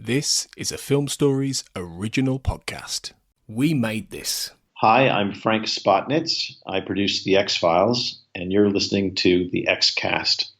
This is a Film Stories original podcast. We made this. Hi, I'm Frank Spotnitz. I produce The X-Files, and you're listening to The X-Cast.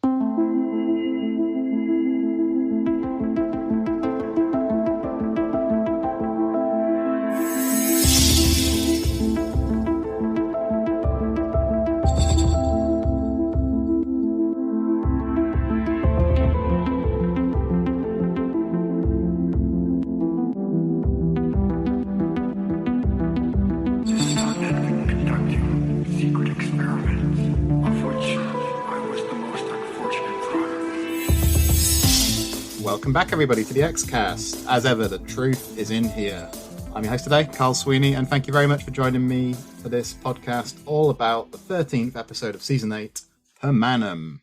Welcome back, everybody, to the X-Cast. As ever, the truth is in here. I'm your host today, Carl Sweeney, and thank you very much for joining me for this podcast all about the 13th episode of Season 8, Manum.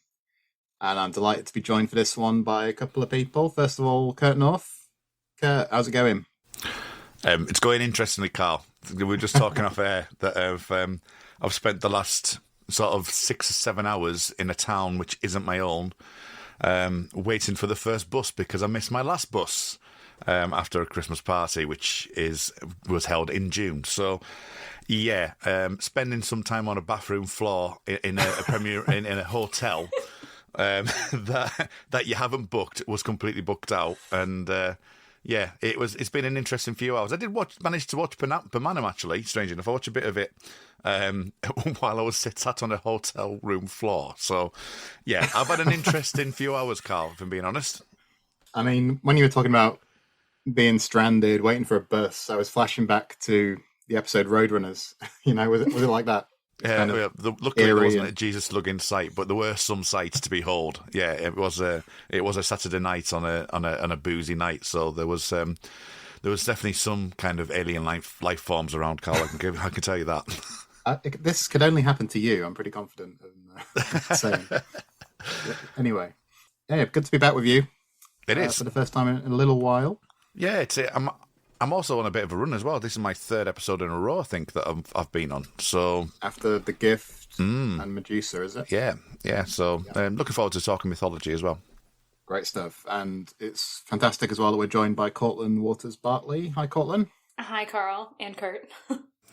And I'm delighted to be joined for this one by a couple of people. First of all, Kurt North. Kurt, how's it going? It's going interestingly, Carl. We were just talking off air that I've spent the last sort of 6 or 7 hours in a town which isn't my own, waiting for the first bus because I missed my last bus after a Christmas party, which was held in June. So, yeah, spending some time on a bathroom floor in a hotel that you haven't booked was completely booked out, and yeah, it's been an interesting few hours. I did manage to watch Manum, actually, strange enough. I watched a bit of it while I was sat on a hotel room floor. So, yeah, I've had an interesting few hours, Carl, if I'm being honest. I mean, when you were talking about being stranded, waiting for a bus, I was flashing back to the episode Roadrunners. You know, was it like that? Yeah, luckily there wasn't a Jesus slug in sight, but there were some sights to behold. Yeah, it was a Saturday night on a boozy night, so there was definitely some kind of alien life forms around, Carl. I can tell you that. This could only happen to you. I'm pretty confident in saying. Anyway, yeah, good to be back with you. It is for the first time in a little while. Yeah, I'm also on a bit of a run as well. This is my third episode in a row, I think, that I've been on. So after The Gift and Medusa, is it? Yeah. So looking forward to talking mythology as well. Great stuff. And it's fantastic as well that we're joined by Cortlan Waters Bartley. Hi, Cortlan. Hi, Carl and Kurt.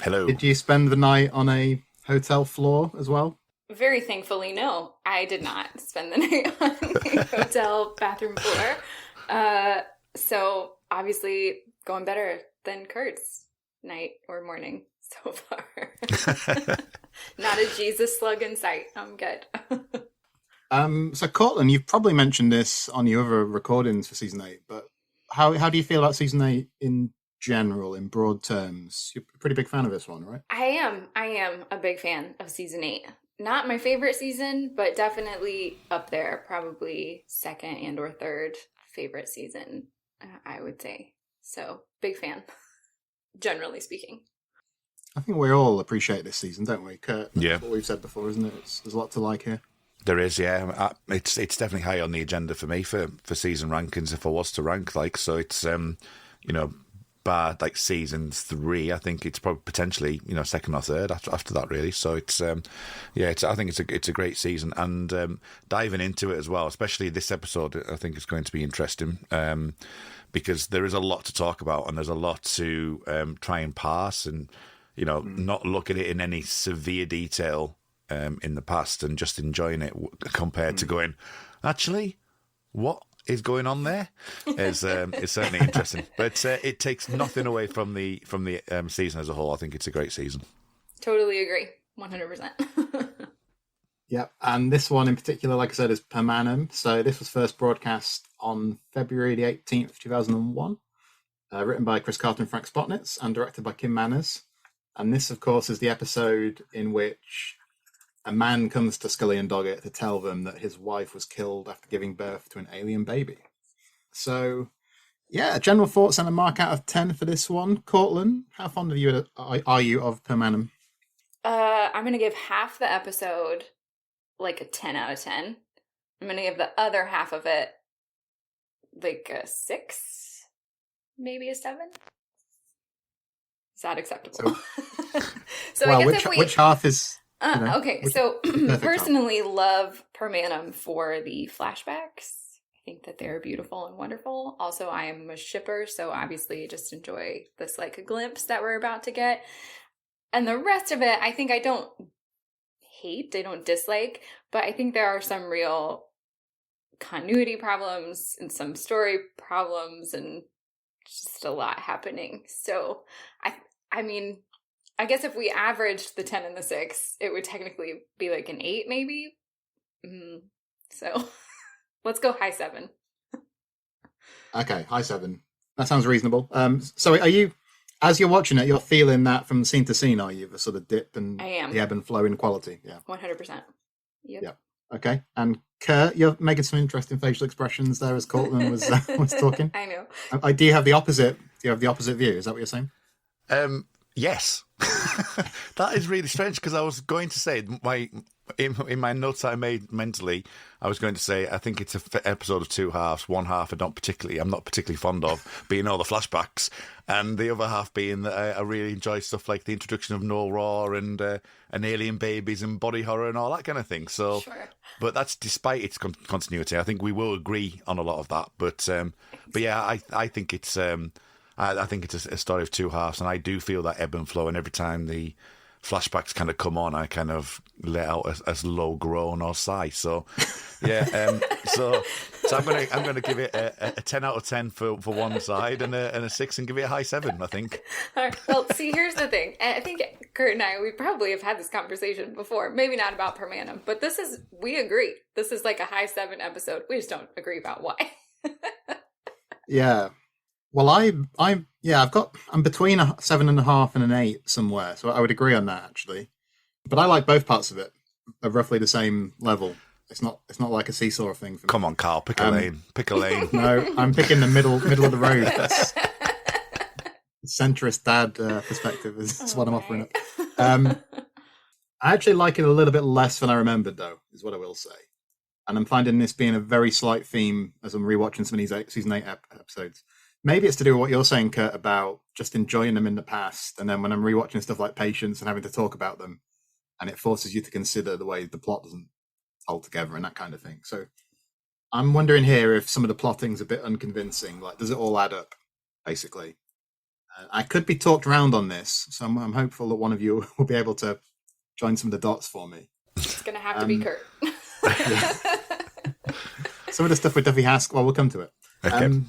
Hello. Did you spend the night on a hotel floor as well? Very thankfully, no. I did not spend the night on the hotel bathroom floor. So obviously going better than Kurt's night or morning so far. Not a Jesus slug in sight. I'm good. So Cortlan, you've probably mentioned this on your other recordings for Season 8, but how do you feel about Season 8 in general, in broad terms? You're a pretty big fan of this one, right? I am a big fan of Season 8. Not my favorite season, but definitely up there. Probably second and or third favorite season, I would say. So, big fan, generally speaking. I think we all appreciate this season, don't we, Kurt? Yeah. That's what we've said before, isn't it? There's a lot to like here. There is, yeah. It's definitely high on the agenda for me for season rankings, if I was to rank, so it's, bar season 3, I think it's probably potentially, second or third after that, really. So it's, I think it's a great season, and diving into it as well, especially this episode, I think it's going to be interesting, because there is a lot to talk about, and there's a lot to try and parse, and not look at it in any severe detail in the past, and just enjoying it compared to going, actually, what is going on there is certainly interesting, but it takes nothing away from the season as a whole. I think it's a great season. Totally agree, 100%. Yeah, and this one in particular, like I said, is Manum. So this was first broadcast on February the 18th, 2001, written by Chris Carter and Frank Spotnitz, and directed by Kim Manners. And this, of course, is the episode in which a man comes to Scully and Doggett to tell them that his wife was killed after giving birth to an alien baby. So, yeah, general thoughts and a mark out of 10 for this one. Cortlan, how fond are you of Manum? I'm going to give half the episode a 10 out of 10. I'm going to give the other half of it a 6, maybe a 7. Is that acceptable? So well, I guess which half is... okay, so personally love Manum for the flashbacks. I think that they're beautiful and wonderful. Also, I am a shipper, so obviously just enjoy this like a glimpse that we're about to get. And the rest of it, I think I don't hate, I don't dislike, but I think there are some real continuity problems and some story problems and just a lot happening. So I mean, I guess if we averaged the 10 and the 6, it would technically be like an 8 maybe. So let's go high 7. Okay, high 7. That sounds reasonable. So are you, as you're watching it, you're feeling that from scene to scene, are you? The sort of dip and I am. the ebb and flow in quality? Yeah. 100%. Yep. Okay. And Kurt, you're making some interesting facial expressions there as Cortlan was talking. I know. Do you have the opposite? Do you have the opposite view? Is that what you're saying? Yes. That is really strange because I was going to say in my notes I made mentally, I was going to say I think it's an episode of 2 halves. One half I'm not particularly fond of, being all the flashbacks, and the other half being that I really enjoy stuff like the introduction of Noel Raw and alien babies and body horror and all that kind of thing. So, sure. But that's despite its continuity. I think we will agree on a lot of that. But yeah, I think it's. I think it's a story of 2 halves, and I do feel that ebb and flow. And every time the flashbacks kind of come on, I kind of let out a low groan or sigh. So, yeah. So I'm gonna give it a 10 out of 10 for one side, and a 6, and give it a high 7. I think. All right. Well, see, here's the thing. I think Kurt and we probably have had this conversation before. Maybe not about Per Manum, but we agree. This is like a high 7 episode. We just don't agree about why. Yeah. Well, I'm between a 7.5 and an 8 somewhere, so I would agree on that actually. But I like both parts of it at roughly the same level. It's not like a seesaw thing for me. Come on, Carl, pick a lane. Pick a lane. No, I'm picking the middle of the road. That's centrist dad perspective is what I'm offering up. I actually like it a little bit less than I remembered, though, is what I will say. And I'm finding this being a very slight theme as I'm rewatching some of these season 8 episodes. Maybe it's to do with what you're saying, Kurt, about just enjoying them in the past. And then when I'm rewatching stuff like Patience and having to talk about them, and it forces you to consider the way the plot doesn't hold together and that kind of thing. So I'm wondering here if some of the plotting's a bit unconvincing. Like, does it all add up, basically? I could be talked around on this, so I'm hopeful that one of you will be able to join some of the dots for me. It's going to have to be Kurt. Some of the stuff with Duffy Hask, well, we'll come to it. Okay.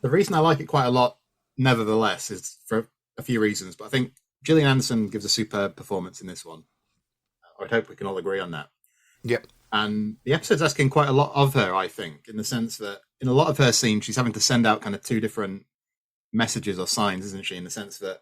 The reason I like it quite a lot, nevertheless, is for a few reasons. But I think Gillian Anderson gives a superb performance in this one. I'd hope we can all agree on that. Yep. And the episode's asking quite a lot of her, I think, in the sense that in a lot of her scenes, she's having to send out kind of 2 different messages or signs, isn't she? In the sense that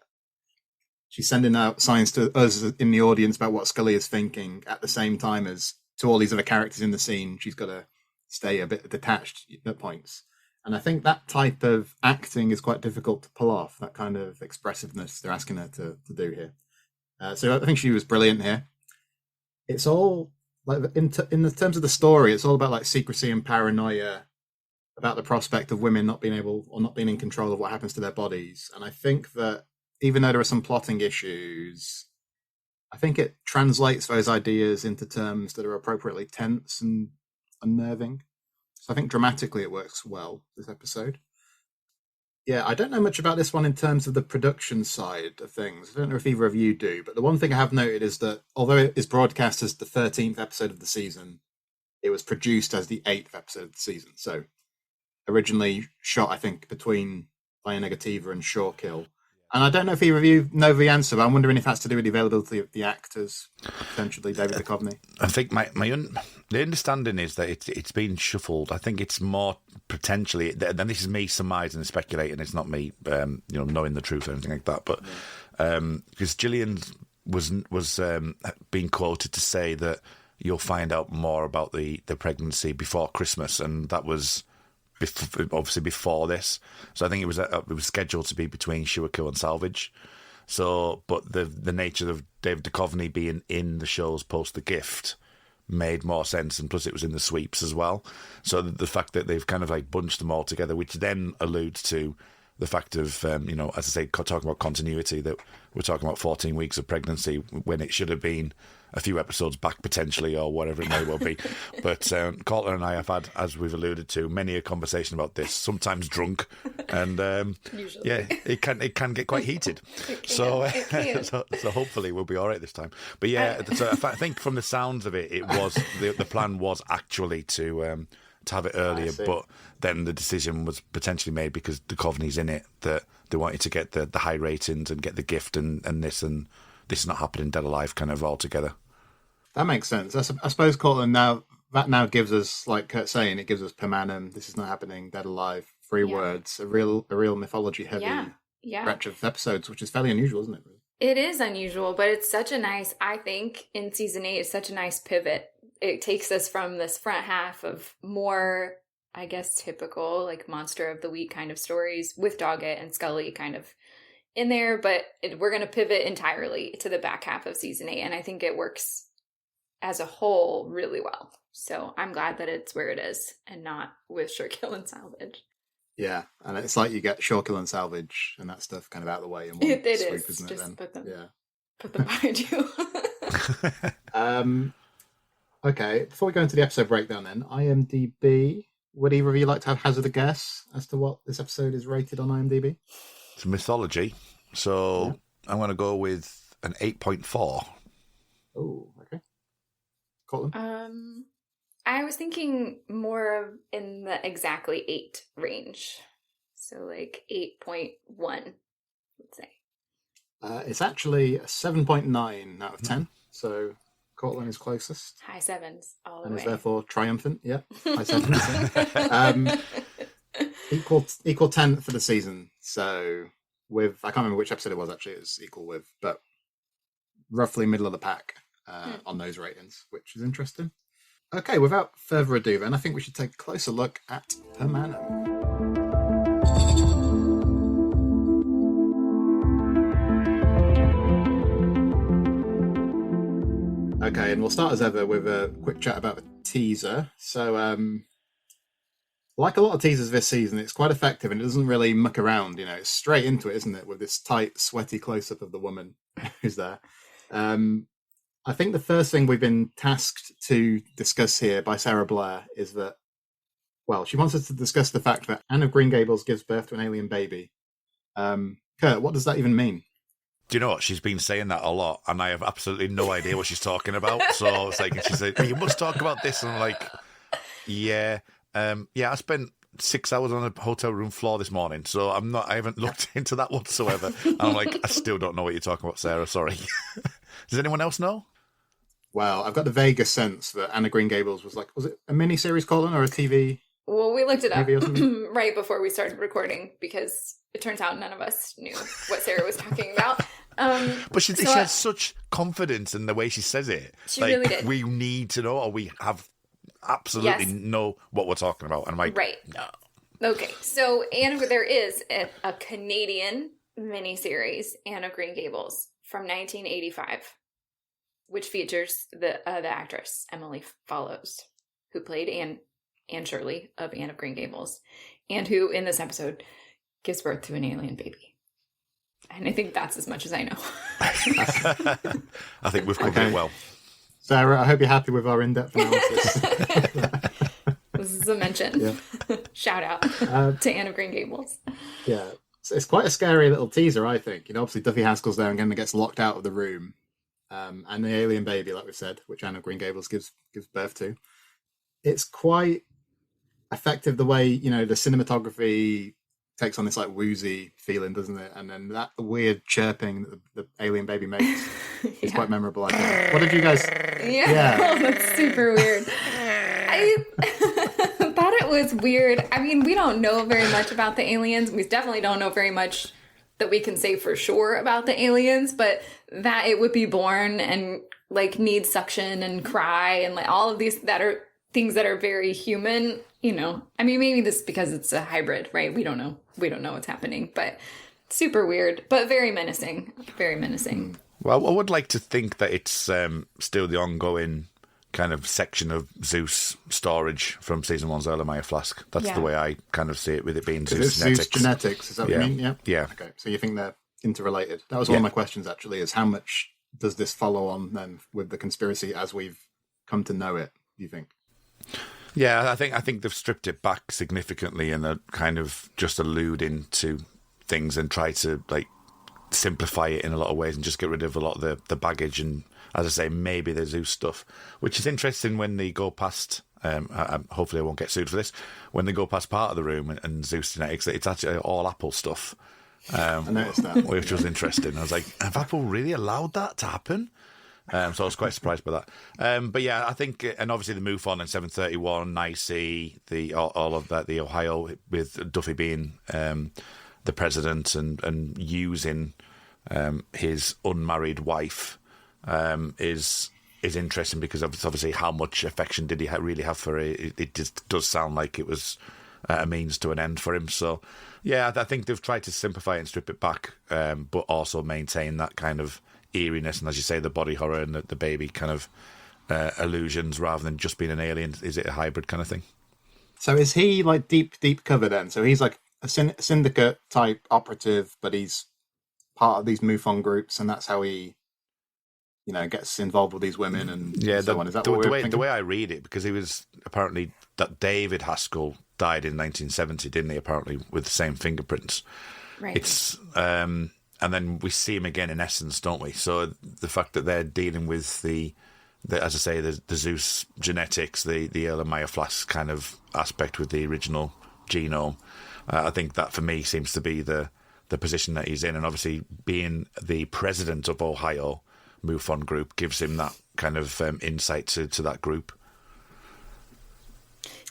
she's sending out signs to us in the audience about what Scully is thinking at the same time as to all these other characters in the scene. She's got to stay a bit detached at points. And I think that type of acting is quite difficult to pull off, that kind of expressiveness they're asking her to do here. So I think she was brilliant here. It's all, like in the terms of the story, it's all about like secrecy and paranoia about the prospect of women not being able or not being in control of what happens to their bodies. And I think that even though there are some plotting issues, I think it translates those ideas into terms that are appropriately tense and unnerving. So I think dramatically it works well, this episode. Yeah, I don't know much about this one in terms of the production side of things. I don't know if either of you do, but the one thing I have noted is that although it is broadcast as the 13th episode of the season, it was produced as the 8th episode of the season. So originally shot, I think, between Via Negativa and Shawkill. And I don't know if either of you know the answer, but I'm wondering if that's to do with the availability of the actors, potentially David Duchovny. I think the understanding is that it's been shuffled. I think it's more potentially, and this is me surmising and speculating, it's not me knowing the truth or anything like that, but because Gillian was being quoted to say that you'll find out more about the pregnancy before Christmas, and that was obviously before this. So I think it was scheduled to be between Schuylkill and Salvage. So, but the nature of David Duchovny being in the shows post The Gift made more sense, and plus it was in the sweeps as well. So the fact that they've kind of like bunched them all together, which then alludes to the fact of, as I say, talking about continuity, that we're talking about 14 weeks of pregnancy when it should have been a few episodes back potentially, or whatever it may well be. But Cortlan and I have had, as we've alluded to, many a conversation about this, sometimes drunk, and it can get quite heated. So hopefully we'll be all right this time. But I think from the sounds of it, the plan was actually to have it earlier, but then the decision was potentially made because the Duchovny's in it, that they wanted to get the high ratings and get the gift and this is not happening Dead Alive kind of altogether. That makes sense. I suppose, Cortlan, now gives us, like Kurt's saying, it gives us per Manum, this is not happening Dead Alive, 3 words, a real mythology heavy stretch of episodes, which is fairly unusual, isn't it? It is unusual, but it's such a nice, I think in season 8, it's such a nice pivot. It takes us from this front half of more, I guess, typical, like Monster of the Week kind of stories with Doggett and Scully kind of in there, but we're going to pivot entirely to the back half of season 8, and I think it works as a whole really well. So I'm glad that it's where it is and not with Sure Kill and Salvage. Yeah, and it's like you get Sure Kill and Salvage and that stuff kind of out of the way in one it swoop, is. isn't Just it? Then? Put them behind you. Okay, before we go into the episode breakdown then, IMDb, would either of you like to hazard a guess as to what this episode is rated on IMDb? It's mythology, so I'm going to go with an 8.4. Oh, okay. Cortlan? I was thinking more in the exactly 8 range. So like 8.1, let's say. It's actually a 7.9 out of 10, so Cortlan is closest. High 7s all the and way. is therefore triumphant, yeah. High 7s. Equal 10 for the season, so with, I can't remember which episode it was actually, it was equal with, but roughly middle of the pack on those ratings, which is interesting. Okay, without further ado then, I think we should take a closer look at Per Manum. Okay, and we'll start as ever with a quick chat about the teaser. So, like a lot of teasers this season, it's quite effective and it doesn't really muck around, it's straight into it, isn't it? With this tight, sweaty close-up of the woman who's there. I think the first thing we've been tasked to discuss here by Sarah Blair is that, well, she wants us to discuss the fact that Anne of Green Gables gives birth to an alien baby. Kurt, what does that even mean? Do you know what? She's been saying that a lot, and I have absolutely no idea what she's talking about. So it's like, and she said, "You must talk about this," and I'm like, "Yeah, I spent 6 hours on a hotel room floor this morning, so I haven't looked into that whatsoever." And I'm like, I still don't know what you're talking about, Sarah. Sorry. Does anyone else know? Well, I've got the vaguest sense that Anne of Green Gables was it a mini-series, Colin, or a TV? Well, we looked it up right before we started recording because it turns out none of us knew what Sarah was talking about. But she has such confidence in the way she says it. She really did. We need to know, or we have absolutely know what we're talking about. And I'm like, right. No. Okay, so there is a Canadian miniseries, Anne of Green Gables, from 1985, which features the actress Emily Follows, who played Anne Shirley of Anne of Green Gables, and who, in this episode, gives birth to an alien baby. And I think that's as much as I know. I think we've covered it well. Sarah, I hope you're happy with our in-depth analysis. This is a mention. Yeah. Shout out to Anne of Green Gables. Yeah. It's quite a scary little teaser, I think. Obviously Duffy Haskell's there and then gets locked out of the room. And the alien baby, like we've said, which Anne of Green Gables gives birth to. It's quite effective the way, the cinematography takes on this like woozy feeling, doesn't it? And then that weird chirping that the alien baby makes is quite memorable, I think. What did you guys... Yeah. Oh, that's super weird. I thought it was weird. I mean, we don't know very much about the aliens. We definitely don't know very much that we can say for sure about the aliens, but that it would be born and like need suction and cry and like all of these that are things that are very human, I mean, maybe this is because it's a hybrid, right? We don't know what's happening, but super weird, but very menacing. Very menacing. Well, I would like to think that it's still the ongoing kind of section of Zeus storage from season 1's Erlenmeyer flask. That's the way I kind of see it, with it being Zeus genetics. Zeus genetics, is that what you mean? Yeah. Yeah. Okay, so you think they're interrelated? That was one of my questions, actually, is how much does this follow on then with the conspiracy as we've come to know it, do you think? Yeah, I think they've stripped it back significantly, and they're kind of just alluding to things and try to like simplify it in a lot of ways and just get rid of a lot of the baggage and, as I say, maybe the Zeus stuff, which is interesting when they go past. Hopefully, I won't get sued for this. When they go past part of the room and Zeus genetics, it's actually all Apple stuff. I noticed that, which was interesting. I was like, have Apple really allowed that to happen? So I was quite surprised by that. But yeah, I think, and obviously the MUFON and 731, NICE, all of that, the Ohio, with Duffy being the president and using his unmarried wife is interesting, because obviously how much affection did he really have for her? It just does sound like it was a means to an end for him. So yeah, I think they've tried to simplify it and strip it back, but also maintain that kind of eeriness, and as you say, the body horror and the baby kind of illusions, rather than just being an alien. Is it a hybrid kind of thing? So is he like deep cover then? So he's like a syndicate type operative, but he's part of these MUFON groups, and that's how he, gets involved with these women and so on. Is that the way I read it? Because he was apparently that David Haskell died in 1970, didn't he? Apparently with the same fingerprints. Right. It's and then we see him again in Essence, don't we? So the fact that they're dealing with the as I say, the Zeus genetics, the Erlenmeyer flask kind of aspect with the original genome, I think that for me seems to be the position that he's in. And obviously being the president of Ohio MUFON group gives him that kind of insight to that group.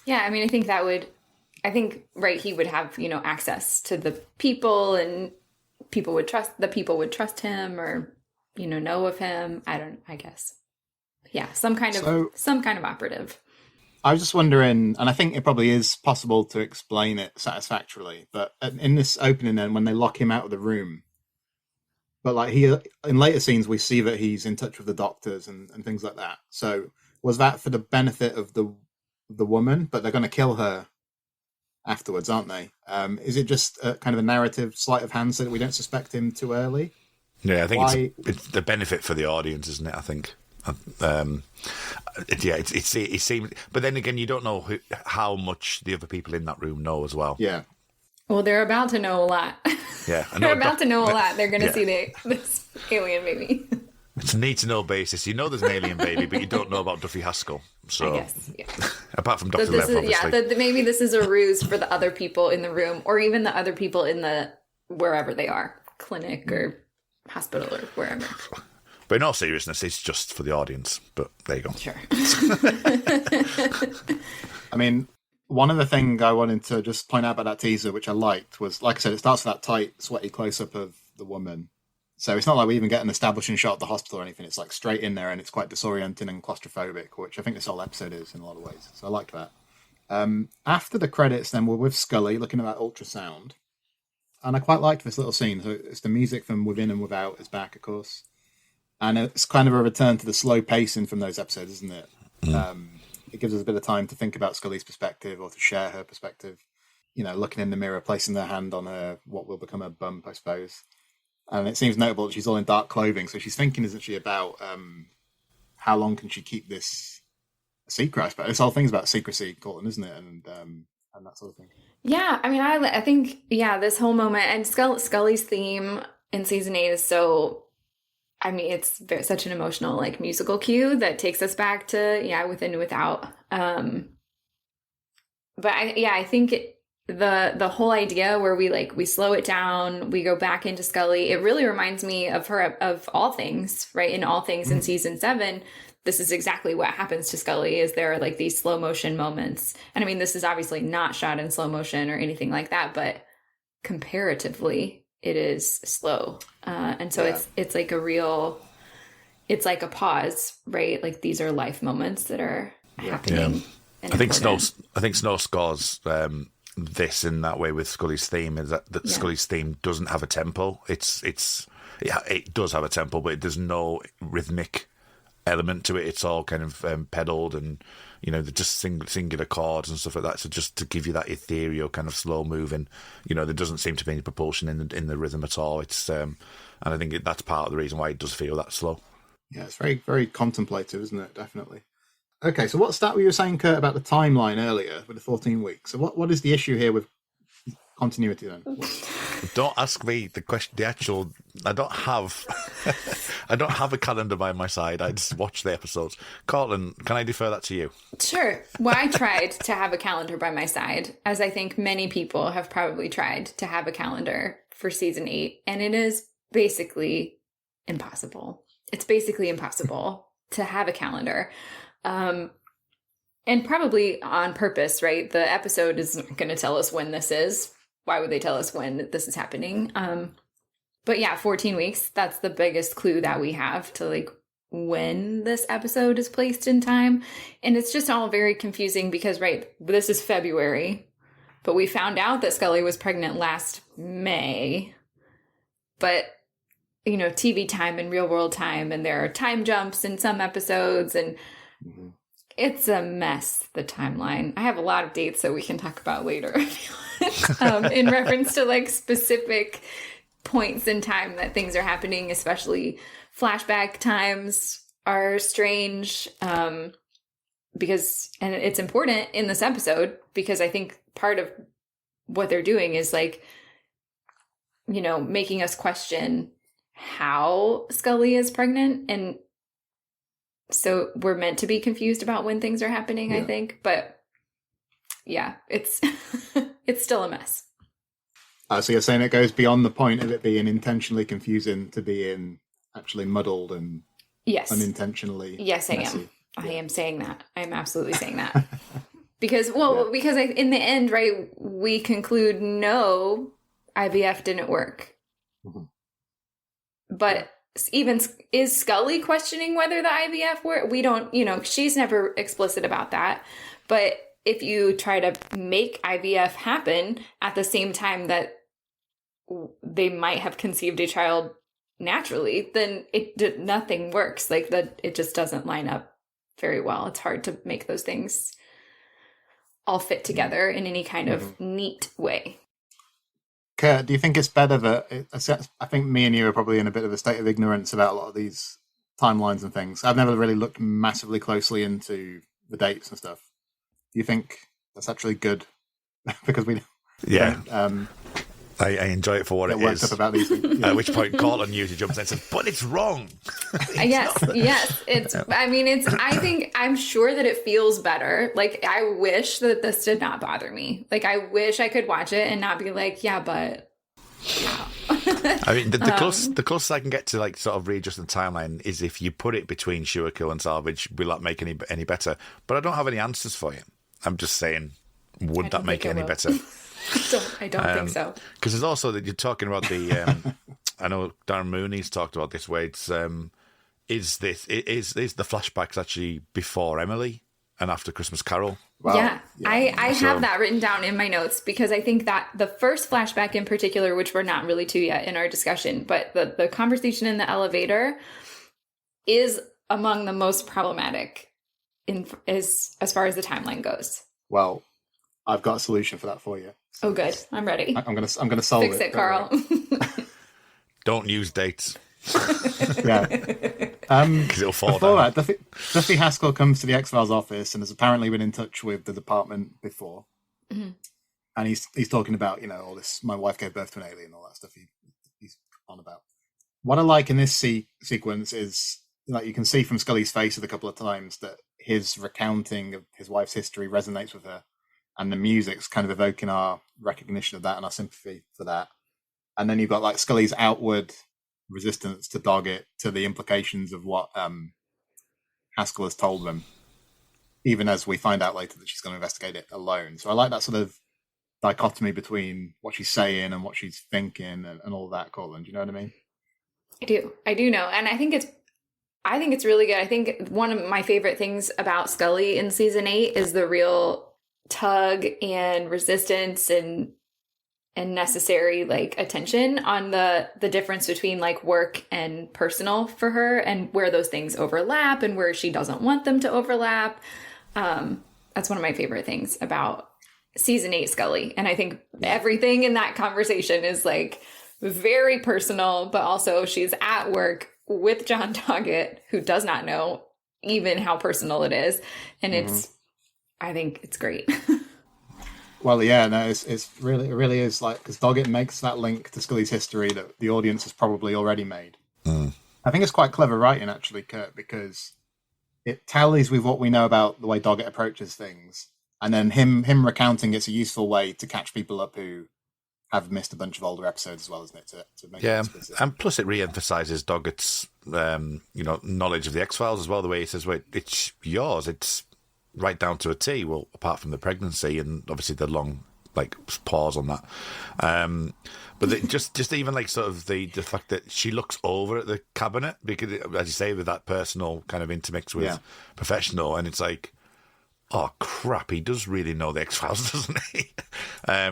Yeah, I mean, I think he would have, access to the people, and people would trust him, or, know of him. I guess. Yeah, some kind of operative. I was just wondering, and I think it probably is possible to explain it satisfactorily, but in this opening then, when they lock him out of the room, but like in later scenes, we see that he's in touch with the doctors and things like that. So was that for the benefit of the woman, but they're going to kill her afterwards, aren't they? Is it just a kind of a narrative sleight of hand so that we don't suspect him too early? Yeah, I think it's the benefit for the audience, isn't it? I think. It seems, but then again, you don't know how much the other people in that room know as well. Yeah. Well, they're about to know a lot. Yeah, they're about to know a lot. They're going to see this alien baby. It's a need-to-know basis. You know there's an alien baby, but you don't know about Duffy Haskell. So, I guess, yeah. Apart from Dr. Lev, obviously. Yeah, maybe this is a ruse for the other people in the room, or even the other people in the wherever they are, clinic or hospital or wherever. But in all seriousness, it's just for the audience. But there you go. Sure. I mean, one of the things I wanted to just point out about that teaser, which I liked, was, like I said, it starts with that tight, sweaty close-up of the woman. So it's not like we even get an establishing shot of the hospital or anything. It's like straight in there, and it's quite disorienting and claustrophobic, which I think this whole episode is in a lot of ways. So I like that. After the credits, then we're with Scully looking at that ultrasound. And I quite liked this little scene. So it's the music from Within and Without is back, of course. And it's kind of a return to the slow pacing from those episodes, isn't it? It gives us a bit of time to think about Scully's perspective, or to share her perspective. Looking in the mirror, placing their hand on her, what will become her bump, I suppose. And it seems notable that she's all in dark clothing. So she's thinking, isn't she, about how long can she keep this a secret, I suppose. This whole thing's about secrecy, Cortlan, isn't it? And that sort of thing. Yeah, I mean, I think, this whole moment, and Scully's theme in season 8 is so... I mean, it's such an emotional, musical cue that takes us back to, Within and Without. But I think the whole idea where we slow it down, we go back into Scully, it really reminds me of her, of All Things, right? In All Things in season 7, this is exactly what happens to Scully, is there are these slow motion moments. And I mean, this is obviously not shot in slow motion or anything like that, but comparatively, it is slow. And so it's like a real, it's like a pause, right? These are life moments that are happening. Yeah. I think Snow scores this in that way with Scully's theme, is that Scully's theme doesn't have a tempo. It does have a tempo, but there's no rhythmic element to it. It's all kind of pedalled and, they're just singular chords and stuff like that. So just to give you that ethereal kind of slow moving, there doesn't seem to be any propulsion in the rhythm at all. It's and I think that's part of the reason why it does feel that slow. Yeah, it's very, very contemplative, isn't it? Definitely. Okay, so what stat were you saying, Kurt, about the timeline earlier with the 14 weeks? So what is the issue here with continuity then? Don't ask me the question. I don't have a calendar by my side. I just watch the episodes. Cortlan, can I defer that to you? Sure. Well, I tried to have a calendar by my side, as I think many people have probably tried to have a calendar for season 8, and it is basically impossible. It's basically impossible to have a calendar. And probably on purpose, right? The episode is not going to tell us when this is. Why would they tell us when this is happening? But yeah, 14 weeks, that's the biggest clue that we have to like when this episode is placed in time. And it's just all very confusing because, right, this is February, but we found out that Scully was pregnant last May. But, TV time and real world time, and there are time jumps in some episodes, and it's a mess, the timeline. I have a lot of dates that we can talk about later in reference to like specific points in time that things are happening, especially flashback times are strange because, and it's important in this episode because I think part of what they're doing is like, making us question how Scully is pregnant. And so we're meant to be confused about when things are happening, I think. But yeah, it's it's still a mess. So you're saying it goes beyond the point of it being intentionally confusing to being actually muddled and unintentionally messy. Am. I am saying that. I'm absolutely saying that. Because in the end, right, we conclude no, IVF didn't work. Mm-hmm. But even is Scully questioning whether the IVF worked? We don't, she's never explicit about that. But if you try to make IVF happen at the same time that they might have conceived a child naturally, then nothing works. Like that, it just doesn't line up very well. It's hard to make those things all fit together in any kind of neat way. Kurt, do you think it's better that I think me and you are probably in a bit of a state of ignorance about a lot of these timelines and things. I've never really looked massively closely into the dates and stuff. Do you think that's actually good? Because we I enjoy it for what it worked is. Up about these things. At which point Cortlan usually jumps in and says, but it's wrong. Yes. I'm sure that it feels better. Like, I wish that this did not bother me. Like, I wish I could watch it and not be like, yeah, but... Yeah. I mean, the closest I can get to like sort of readjusting the timeline is if you put it between Schumacher and Salvage, will that make any better? But I don't have any answers for you. I'm just saying, would that make it any better? I don't think so. Because there's also that you're talking about the. I know Darren Mooney's talked about this. Where it's is the flashbacks actually before Emily and after Christmas Carol? Wow. Yeah. I have that written down in my notes because I think that the first flashback in particular, which we're not really to yet in our discussion, but the conversation in the elevator is among the most problematic as far as the timeline goes. Well, I've got a solution for that for you. Oh, good. I'm ready. I'm gonna solve it. Fix it, Carl. Don't use dates. Yeah. Because it'll fall before down. That, Duffy Haskell comes to the X-Files office and has apparently been in touch with the department before. Mm-hmm. And he's talking about, all this, my wife gave birth to an alien, all that stuff he's on about. What I like in this sequence is, like, you can see from Scully's face a couple of times that his recounting of his wife's history resonates with her. And the music's kind of evoking our recognition of that and our sympathy for that. And then you've got like Scully's outward resistance to dog it to the implications of what Haskell has told them, even as we find out later that she's going to investigate it alone. So I like that sort of dichotomy between what she's saying and what she's thinking and all that, Cortlan. Do you know what I mean? I do know. And I think it's really good. I think one of my favorite things about Scully in season 8 is the real tug and resistance and and necessary like attention on the difference between like work and personal for her, and where those things overlap and where she doesn't want them to overlap. That's one of my favorite things about season 8 Scully. And I think everything in that conversation is like very personal, but also she's at work with John Doggett, who does not know even how personal it is. And I think it's great. Well, yeah, no, it really is like, because Doggett makes that link to Scully's history that the audience has probably already made. I think it's quite clever writing, actually, Kurt, because it tallies with what we know about the way Doggett approaches things, and then him recounting it's a useful way to catch people up who have missed a bunch of older episodes as well, isn't it? To make it explicit. And plus it re-emphasises Doggett's knowledge of the X-Files as well. The way he says, "Wait, it's yours. It's right down to a T." Well, apart from the pregnancy and obviously the long pause on that. But just even like sort of the fact that she looks over at the cabinet, because as you say, with that personal kind of intermix with professional, and it's like, oh crap, he does really know the X-Files, doesn't he?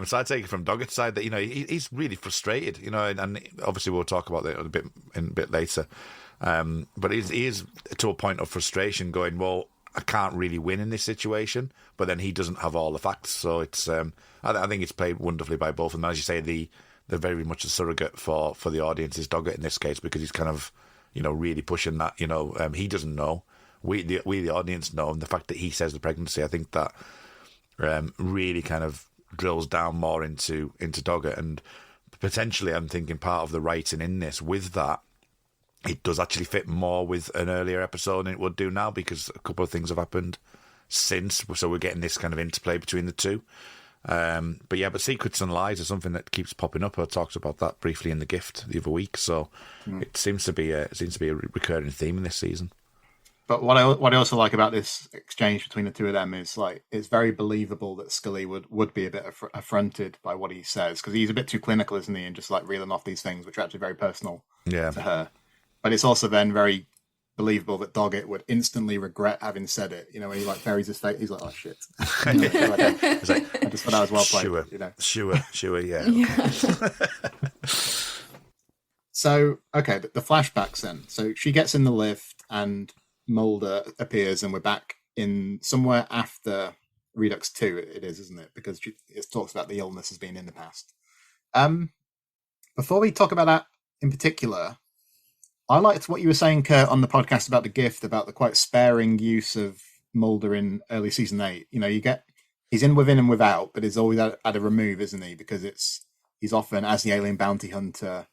So I take it from Doggett's side that he's really frustrated, and obviously we'll talk about that a bit later. But he is to a point of frustration, going, well, I can't really win in this situation, but then he doesn't have all the facts. So it's I think it's played wonderfully by both of them. As you say, they're very much a surrogate for the audience is Doggett in this case, because he's kind of really pushing that. He doesn't know. We the audience know, and the fact that he says the pregnancy, I think that really kind of drills down more into Doggett, and potentially I'm thinking part of the writing in this with that, it does actually fit more with an earlier episode than it would do now, because a couple of things have happened since, so we're getting this kind of interplay between the two. But Secrets and Lies is something that keeps popping up. I talked about that briefly in The Gift the other week, so it seems to be a recurring theme in this season. But what I also like about this exchange between the two of them is like it's very believable that Scully would be a bit affronted by what he says, because he's a bit too clinical, isn't he, and just like reeling off these things which are actually very personal to her. But it's also then very believable that Doggett would instantly regret having said it. When he like buries his face, he's like, "Oh shit!" It's like, I just thought that was well played. Sure, yeah. So the flashbacks then. So she gets in the lift and Mulder appears, and we're back in somewhere after Redux 2. It is, isn't it? Because it talks about the illness as being in the past. Before we talk about that in particular, I liked what you were saying, Kurt, on the podcast about The Gift, about the quite sparing use of Mulder in early season 8. He's in within and without, but he's always at a remove, isn't he? Because he's often as the alien bounty hunter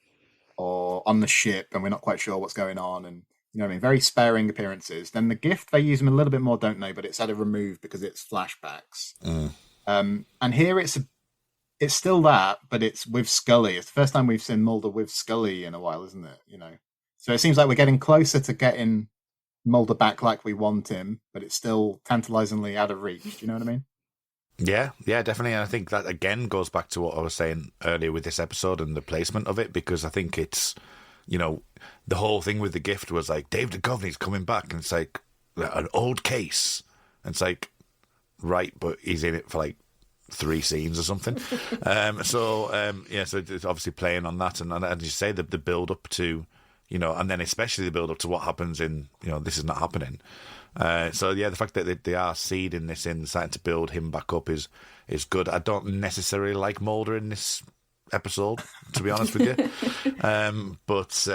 or on the ship, and we're not quite sure what's going on, and very sparing appearances. Then The Gift, they use him a little bit more, don't they? But it's at a remove because it's flashbacks. And here it's still that, but it's with Scully. It's the first time we've seen Mulder with Scully in a while, isn't it? So it seems like we're getting closer to getting Mulder back like we want him, but it's still tantalizingly out of reach. Do you know what I mean? Yeah, definitely. And I think that again goes back to what I was saying earlier with this episode and the placement of it, because I think it's, the whole thing with The Gift was like, Dave Duchovny's coming back, and it's like an old case. And it's like, right, but he's in it for like 3 scenes or something. So it's obviously playing on that. And as you say, the build up to, and then especially the build up to what happens in, This Is Not Happening. The fact that they are seeding this in, starting to build him back up is good. I don't necessarily like Mulder in this episode, to be honest with you. But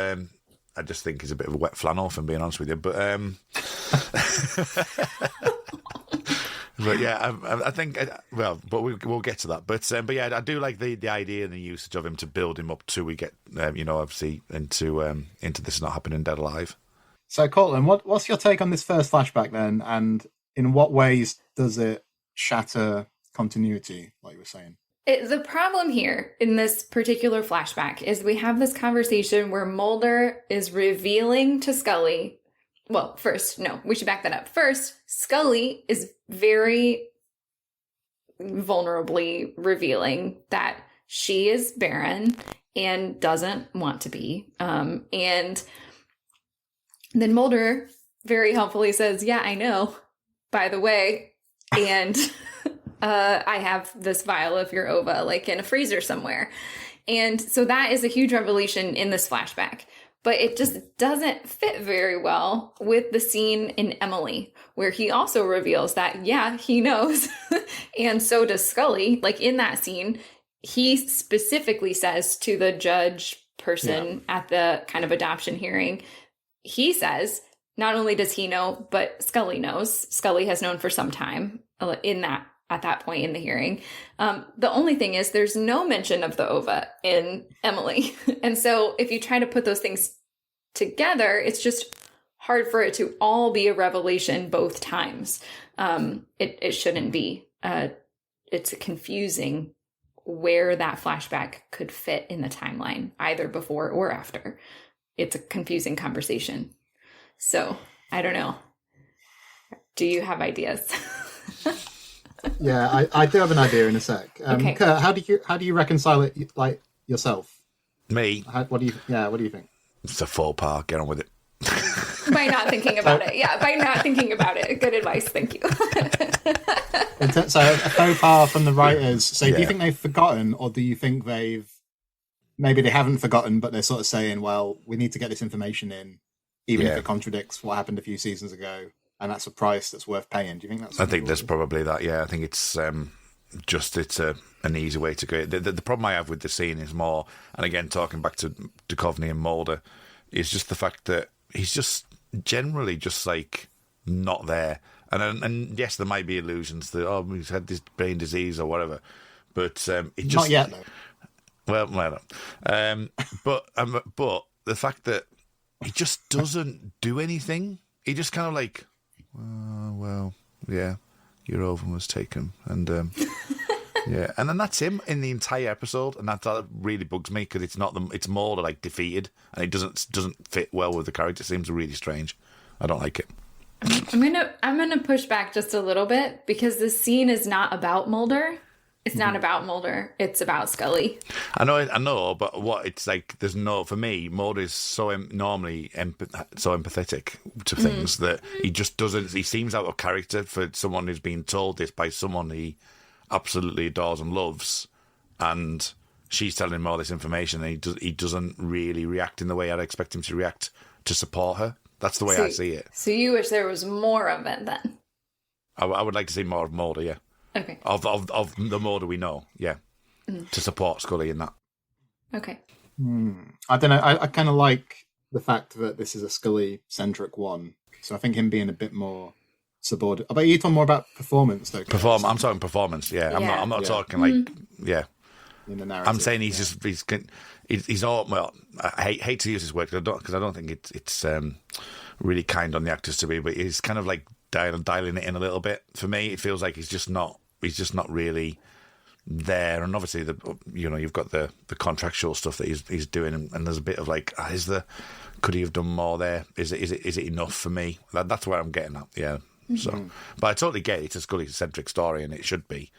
I just think he's a bit of a wet flannel, if I'm being honest with you. But but yeah, I think but we'll get to that. But yeah, I do like the idea and the usage of him to build him up till we get obviously into This Is Not Happening Dead Alive. So Cortlan, what's your take on this first flashback then, and in what ways does it shatter continuity, like you were saying? The problem here in this particular flashback is we have this conversation where Mulder is revealing to Scully. Well, we should back that up. First, Scully is very vulnerably revealing that she is barren and doesn't want to be. And then Mulder very helpfully says, "Yeah, I know, by the way." And I have this vial of your ova like in a freezer somewhere. And so that is a huge revelation in this flashback. But it just doesn't fit very well with the scene in Emily, where he also reveals that, yeah, he knows. And so does Scully. Like in that scene, he specifically says to the judge person at the kind of adoption hearing, he says, not only does he know, but Scully knows. Scully has known for some time at that point in the hearing. The only thing is there's no mention of the ova in Emily. And so if you try to put those things together, it's just hard for it to all be a revelation both times. It shouldn't be. It's confusing where that flashback could fit in the timeline, either before or after. It's a confusing conversation. So I don't know. Do you have ideas? Yeah, I do have an idea in a sec. Okay. Kurt, how do you reconcile it like yourself? Me? What do you think? It's a faux pas. Get on with it. By not thinking about it. Yeah, by not thinking about it. Good advice. Thank you. So a faux pas from the writers. So do you think they've forgotten, or do you think maybe they haven't forgotten, but they're sort of saying, well, we need to get this information in, even if it contradicts what happened a few seasons ago, and that's a price that's worth paying. Do you think that's... I think there's probably that, yeah. I think it's it's an easy way to go. The problem I have with the scene is more, and again, talking back to Duchovny and Mulder, is just the fact that he's just generally just like not there. And yes, there might be illusions that, he's had this brain disease or whatever, but it just... Not yet, though. Well, but the fact that he just doesn't do anything, he just kind of like, your ovum was taken, and and then that's him in the entire episode, and that really bugs me because it's more like defeated, and it doesn't fit well with the character. It seems really strange. I don't like it. I'm gonna push back just a little bit because the scene is not about Mulder. It's not about Mulder. It's about Scully. I know, but what it's like, for me, Mulder is so normally so empathetic to things that he just doesn't. He seems out of character for someone who's been told this by someone he absolutely adores and loves, and she's telling him all this information, and he doesn't really react in the way I'd expect him to react to support her. That's the way I see it. So you wish there was more of it then? I would like to see more of Mulder, yeah. Okay. Of the Mulder we know, yeah. To support Scully in that. Okay. I don't know. I kind of like the fact that this is a Scully-centric one. So I think him being a bit more subordinate. But you talking more about performance, though? I'm talking performance, yeah. I'm not talking like, in the narrative. I'm saying he's all, well, I hate to use this word because I don't think it's really kind on the actors to be, but he's kind of like dialing it in a little bit. For me, it feels like he's just not really there. And obviously, you've got the contractual stuff that he's doing, and there's a bit of like, could he have done more there? Is it enough for me? That's where I'm getting at. Yeah. So, but I totally get it. It's a Scully-centric story, and it should be.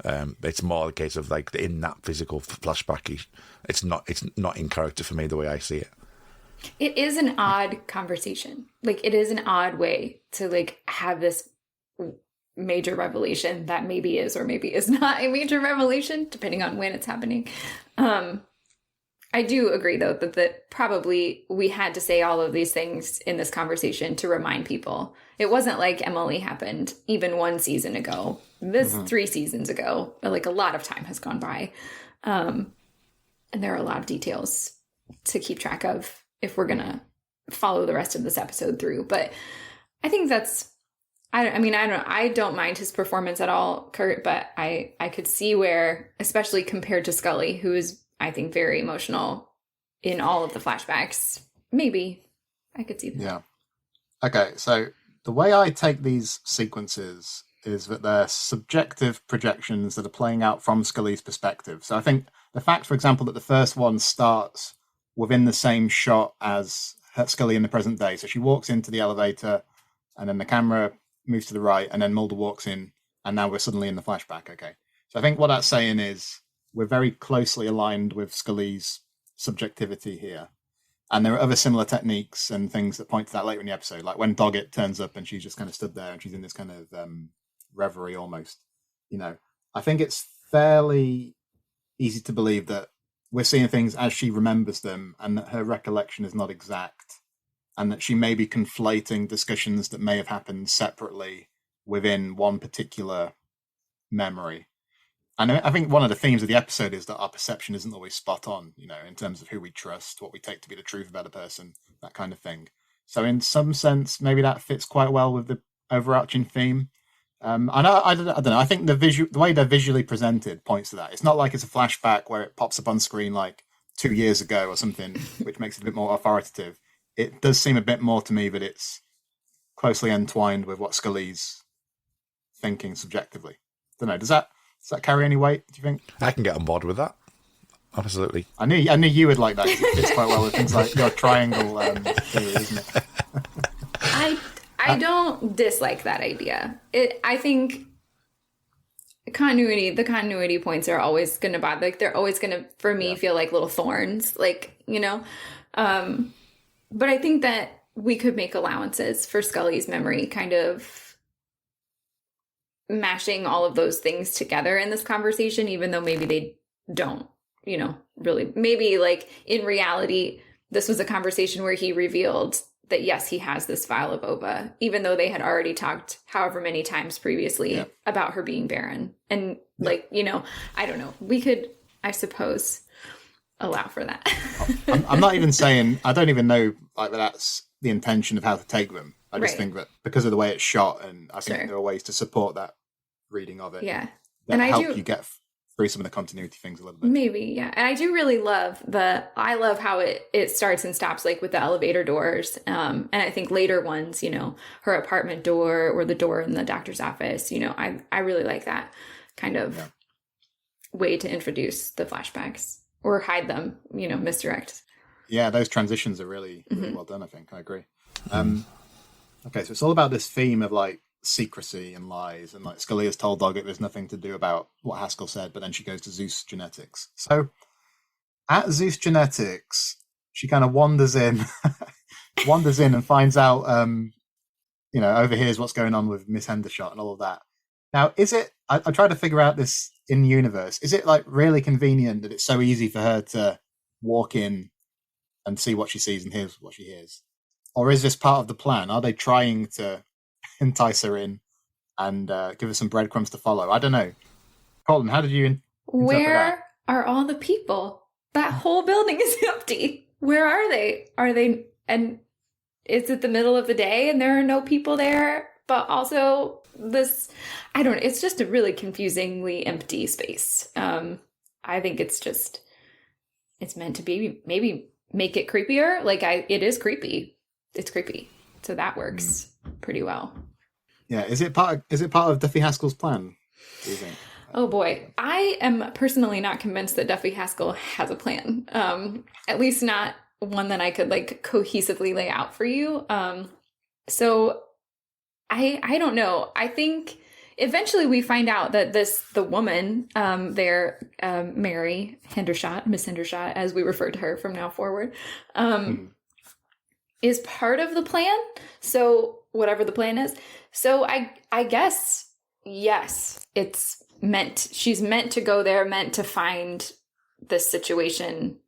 It's more the case of like in that physical flashback, it's not in character for me the way I see it. It is an odd conversation. Like it is an odd way to like have this major revelation that maybe is or maybe is not a major revelation, depending on when it's happening. I do agree though that probably we had to say all of these things in this conversation to remind people. It wasn't like Emily happened even one season ago. This 3 seasons ago, like a lot of time has gone by. And there are a lot of details to keep track of if we're going to follow the rest of this episode through. But I think I don't mind his performance at all, Kurt, but I could see where, especially compared to Scully, who is, I think, very emotional in all of the flashbacks. Maybe I could see that. Yeah. Okay, so the way I take these sequences is that they're subjective projections that are playing out from Scully's perspective. So I think the fact, for example, that the first one starts within the same shot as Scully in the present day. So she walks into the elevator, and then the camera moves to the right, and then Mulder walks in, and now we're suddenly in the flashback. Okay. So I think what that's saying is we're very closely aligned with Scully's subjectivity here. And there are other similar techniques and things that point to that later in the episode, like when Doggett turns up and she's just kind of stood there and she's in this kind of reverie almost. I think it's fairly easy to believe that we're seeing things as she remembers them and that her recollection is not exact and that she may be conflating discussions that may have happened separately within one particular memory. And I think one of the themes of the episode is that our perception isn't always spot on, in terms of who we trust, what we take to be the truth about a person, that kind of thing. So in some sense, maybe that fits quite well with the overarching theme. I don't know. I think the way they're visually presented points to that. It's not like it's a flashback where it pops up on screen like 2 years ago or something, which makes it a bit more authoritative. It does seem a bit more to me that it's closely entwined with what Scully's thinking subjectively. Don't know. Does that carry any weight, do you think? I can get on board with that. Absolutely. I knew you would like that because it fits quite well with things like your triangle theory, isn't it? I don't dislike that idea. I think the continuity points are always going to bother. Like they're always going to, for me, feel like little thorns. Like, but I think that we could make allowances for Scully's memory, kind of mashing all of those things together in this conversation, even though maybe they don't, really. Maybe like in reality, this was a conversation where he revealed that yes, he has this vial of ova, even though they had already talked however many times previously about her being barren. And I don't know. We could, I suppose, allow for that. I'm not even saying, I don't even know like that's the intention of how to take them. I just think that because of the way it's shot, and I think there are ways to support that reading of it. Yeah. That help you get through some of the continuity things a little bit. Maybe, yeah. And I do really love I love how it starts and stops like with the elevator doors. And I think later ones, her apartment door or the door in the doctor's office, I really like that kind of way to introduce the flashbacks or hide them, misdirect. Yeah, those transitions are really well done, I think. I agree. Okay, so it's all about this theme of like secrecy and lies, and like Scully has told Doggett there's nothing to do about what Haskell said, but then she goes to Zeus Genetics. So at Zeus Genetics, she kind of wanders in and finds out, overhears what's going on with Miss Hendershot and all of that. Now, is it, I tried to figure out this in universe, is it like really convenient that it's so easy for her to walk in and see what she sees and hears what she hears? Or is this part of the plan? Are they trying to entice her in and give her some breadcrumbs to follow? I don't know. Colton, how did you interpret Where are all the people? That whole building is empty. Where are they? And is it the middle of the day and there are no people there? But also it's just a really confusingly empty space. I think it's meant to be, maybe make it creepier. Like it is creepy. It's creepy. So that works pretty well. Yeah. Is it part of Duffy Haskell's plan, do you think? Oh boy. I am personally not convinced that Duffy Haskell has a plan. At least not one that I could like cohesively lay out for you. So I don't know. I think eventually we find out that the woman there, Mary Hendershot, Miss Hendershot, as we refer to her from now forward, is part of the plan. So whatever the plan is. So I guess, yes, she's meant to go there, meant to find this situation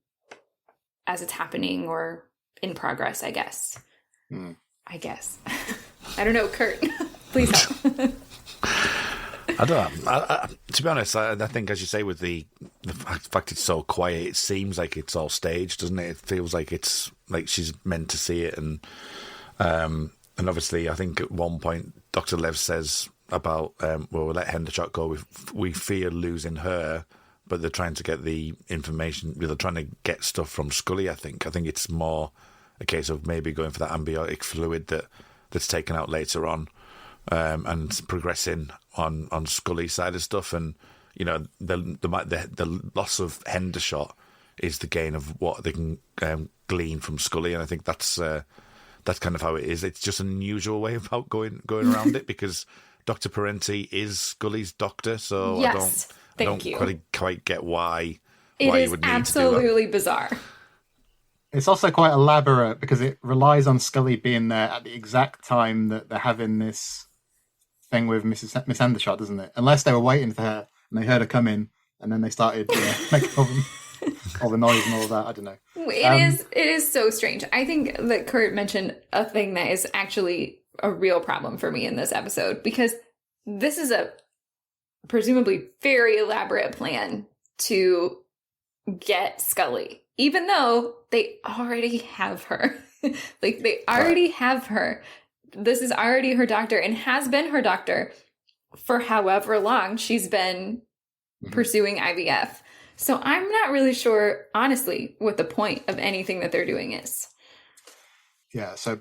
as it's happening or in progress, I guess. I guess. I don't know, Kurt. Please help. I don't know. To be honest, I think, as you say, with the fact it's so quiet, it seems like it's all staged, doesn't it? It feels like it's like she's meant to see it, and obviously, I think at one point Dr. Lev says about we'll let Hendershot go. We fear losing her, but they're trying to get the information. They're trying to get stuff from Scully. I think it's more a case of maybe going for that amniotic fluid that's taken out later on. And progressing on Scully's side of stuff, and the loss of Hendershot is the gain of what they can glean from Scully, and I think that's kind of how it is. It's just an unusual way about going around it because Dr. Parenti is Scully's doctor, so yes, I don't quite get why it you is would need absolutely to do that. Bizarre. It's also quite elaborate because it relies on Scully being there at the exact time that they're having this thing with Miss Hendershot, doesn't it? Unless they were waiting for her. and they heard her come in, and then they started making all the noise and all of that. I don't know. It is so strange. I think that Kurt mentioned a thing that is actually a real problem for me in this episode, because this is a presumably very elaborate plan to get Scully, even though they already have her. Like, they already have her. This is already her doctor and has been her doctor for however long she's been pursuing IVF. So I'm not really sure, honestly, what the point of anything that they're doing is. Yeah, so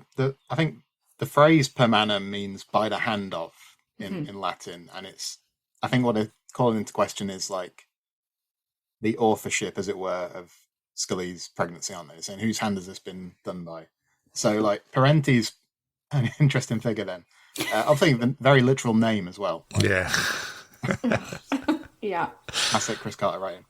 I think the phrase per manum means by the hand of in Latin. And I think what they're calling into question is like the authorship, as it were, of Scully's pregnancy, aren't they? Saying, whose hand has this been done by? So, like, Parenti's an interesting figure then. I'm thinking the very literal name as well. Like, Yeah. Yeah. classic Chris Carter writing.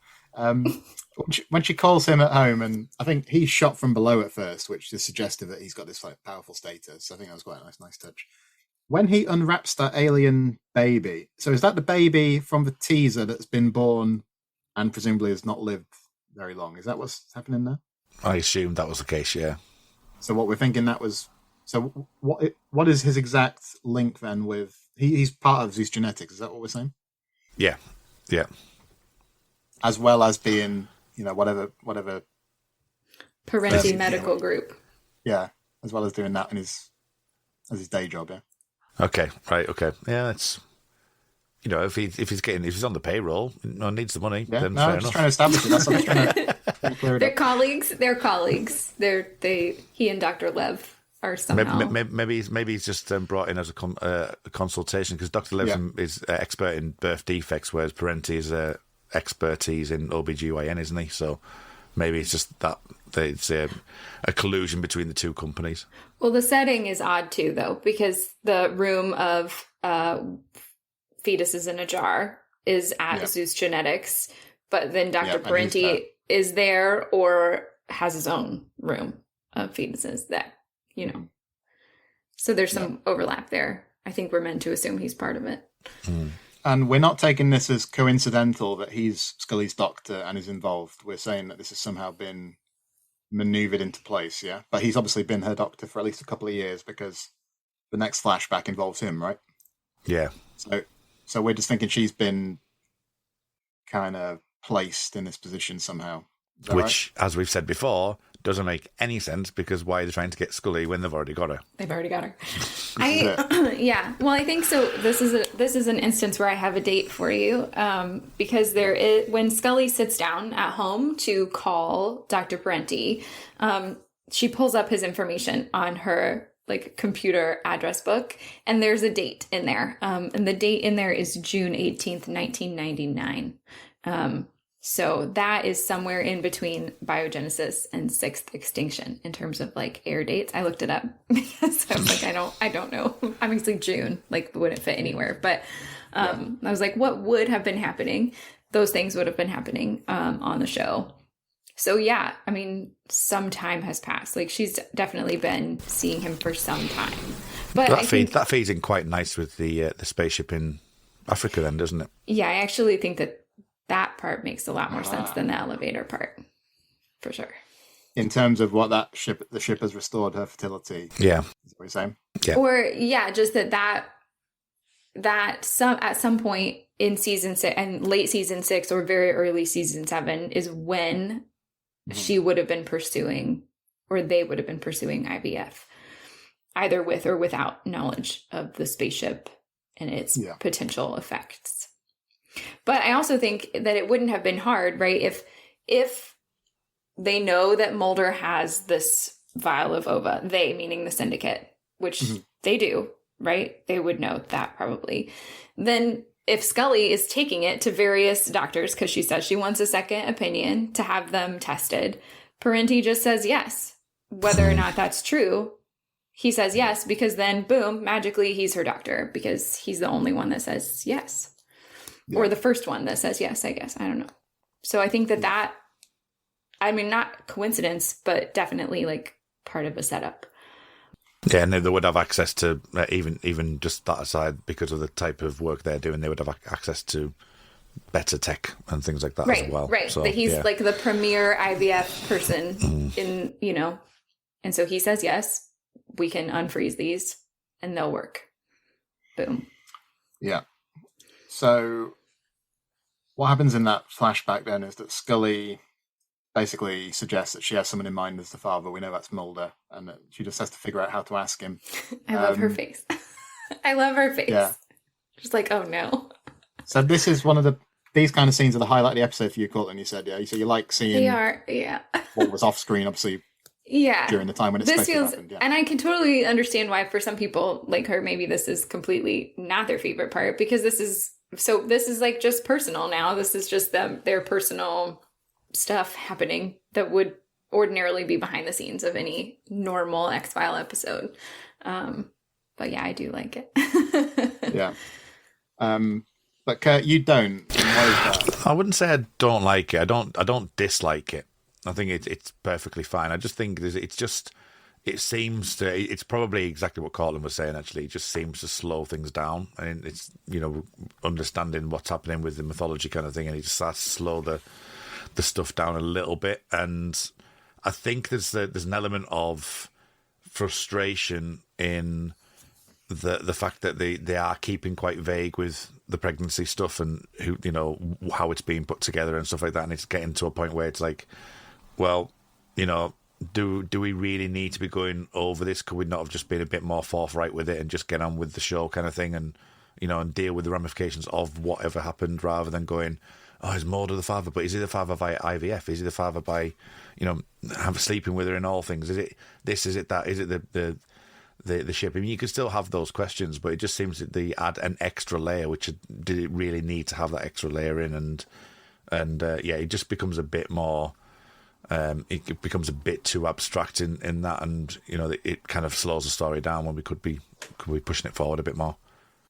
When she calls him at home, and I think he's shot from below at first, which is suggestive that he's got this like powerful status. I think that was quite a nice touch. When he unwraps that alien baby, so is that the baby from the teaser that's been born and presumably has not lived very long? Is that what's happening there? I assumed that was the case, yeah. So what we're thinking that was... So what is his exact link then with... He's part of these genetics, is that what we're saying? Yeah, yeah. As well as being, whatever... Parenti medical group. Yeah, as well as doing that as his day job, yeah. Okay, right, okay. Yeah, it's... if he's on the payroll, needs the money, Yeah, then no, fair I'm just enough. trying to establish it. That's what I'm trying to clear it They're up. colleagues. They're colleagues. He and Dr. Lev are somehow... Maybe he's just brought in as a consultation, because Dr. Levson is expert in birth defects, whereas Parenti is expertise in OBGYN, isn't he? So maybe it's just that it's a collusion between the two companies. Well, the setting is odd too, though, because the room of fetuses in a jar is at Zeus Genetics, but then Dr. Parenti is there or has his own room of fetuses that, So there's some overlap there. I think we're meant to assume he's part of it. And we're not taking this as coincidental that he's Scully's doctor and is involved. We're saying that this has somehow been maneuvered into place, yeah? But he's obviously been her doctor for at least a couple of years, because the next flashback involves him, right? Yeah. So we're just thinking she's been kind of placed in this position somehow. Which, as we've said before, doesn't make any sense, because why are they trying to get Scully when they've already got her? They've already got her. Yeah. Well, I think so. This is an instance where I have a date for you, because when Scully sits down at home to call Dr. Parenti, she pulls up his information on her computer address book, and there's a date in there. And the date in there is June 18th, 1999. So that is somewhere in between biogenesis and sixth extinction in terms of air dates. I looked it up because I was I don't know. Obviously June, wouldn't fit anywhere. But I was what would have been happening? Those things would have been happening on the show. So yeah, some time has passed. She's definitely been seeing him for some time. But that feeds in quite nice with the spaceship in Africa, then, doesn't it? Yeah, I actually think that part makes a lot more sense than the elevator part, for sure. In terms of what the ship has restored her fertility. Yeah. Is that what you're saying? Yeah. Or just that at some point in season 6 and late season 6 or very early season 7 is when she would have been pursuing, or they would have been pursuing IVF, either with or without knowledge of the spaceship and its potential effects. But I also think that it wouldn't have been hard, right? If they know that Mulder has this vial of ova, they, meaning the syndicate, which they do, right? They would know that probably. Then if Scully is taking it to various doctors, because she says she wants a second opinion to have them tested, Parenti just says yes. Whether or not that's true, he says yes, because then, boom, magically he's her doctor, because he's the only one that says yes. Yeah. Or the first one that says yes, I guess. I don't know. So I think that not coincidence, but definitely part of a setup. Yeah, and they would have access to, even just that aside, because of the type of work they're doing, they would have access to better tech and things like that right, as well. Right, So, that he's yeah. like the premier IVF person in, and so he says, yes, we can unfreeze these and they'll work. Boom. Yeah. So what happens in that flashback then is that Scully basically suggests that she has someone in mind as the father. We know that's Mulder, and that she just has to figure out how to ask him. I love her face. I love her face. Yeah. Just like, oh no. So this is these kind of scenes are the highlight of the episode for you, Cortlan. You said, yeah. So you like seeing They are, yeah. what was off screen, obviously, yeah. during the time when it's This supposed feels, to happen. Yeah. and I can totally understand why for some people like her, maybe this is completely not their favorite part, because this is like just personal now. This is just their personal stuff happening that would ordinarily be behind the scenes of any normal X-File episode. But yeah, I do like it. Yeah. But Kurt, you don't. And why is that? I wouldn't say I don't like it. I don't dislike it. I think it's perfectly fine. I just think it's probably exactly what Cortlan was saying, actually. It just seems to slow things down. And it's, understanding what's happening with the mythology kind of thing, and it just starts to slow the stuff down a little bit. And I think there's an element of frustration in the fact that they are keeping quite vague with the pregnancy stuff and who, how it's being put together and stuff like that. And it's getting to a point where it's like, well, do we really need to be going over this? Could we not have just been a bit more forthright with it and just get on with the show kind of thing, and and deal with the ramifications of whatever happened, rather than going, oh, is Mulder the father? But is he the father by IVF? Is he the father by, sleeping with her in all things? Is it this? Is it that? Is it the ship? I mean, you could still have those questions, but it just seems that they add an extra layer, which did it really need to have that extra layer in? And it just becomes a bit more. It becomes a bit too abstract in that, and it kind of slows the story down when we could be pushing it forward a bit more.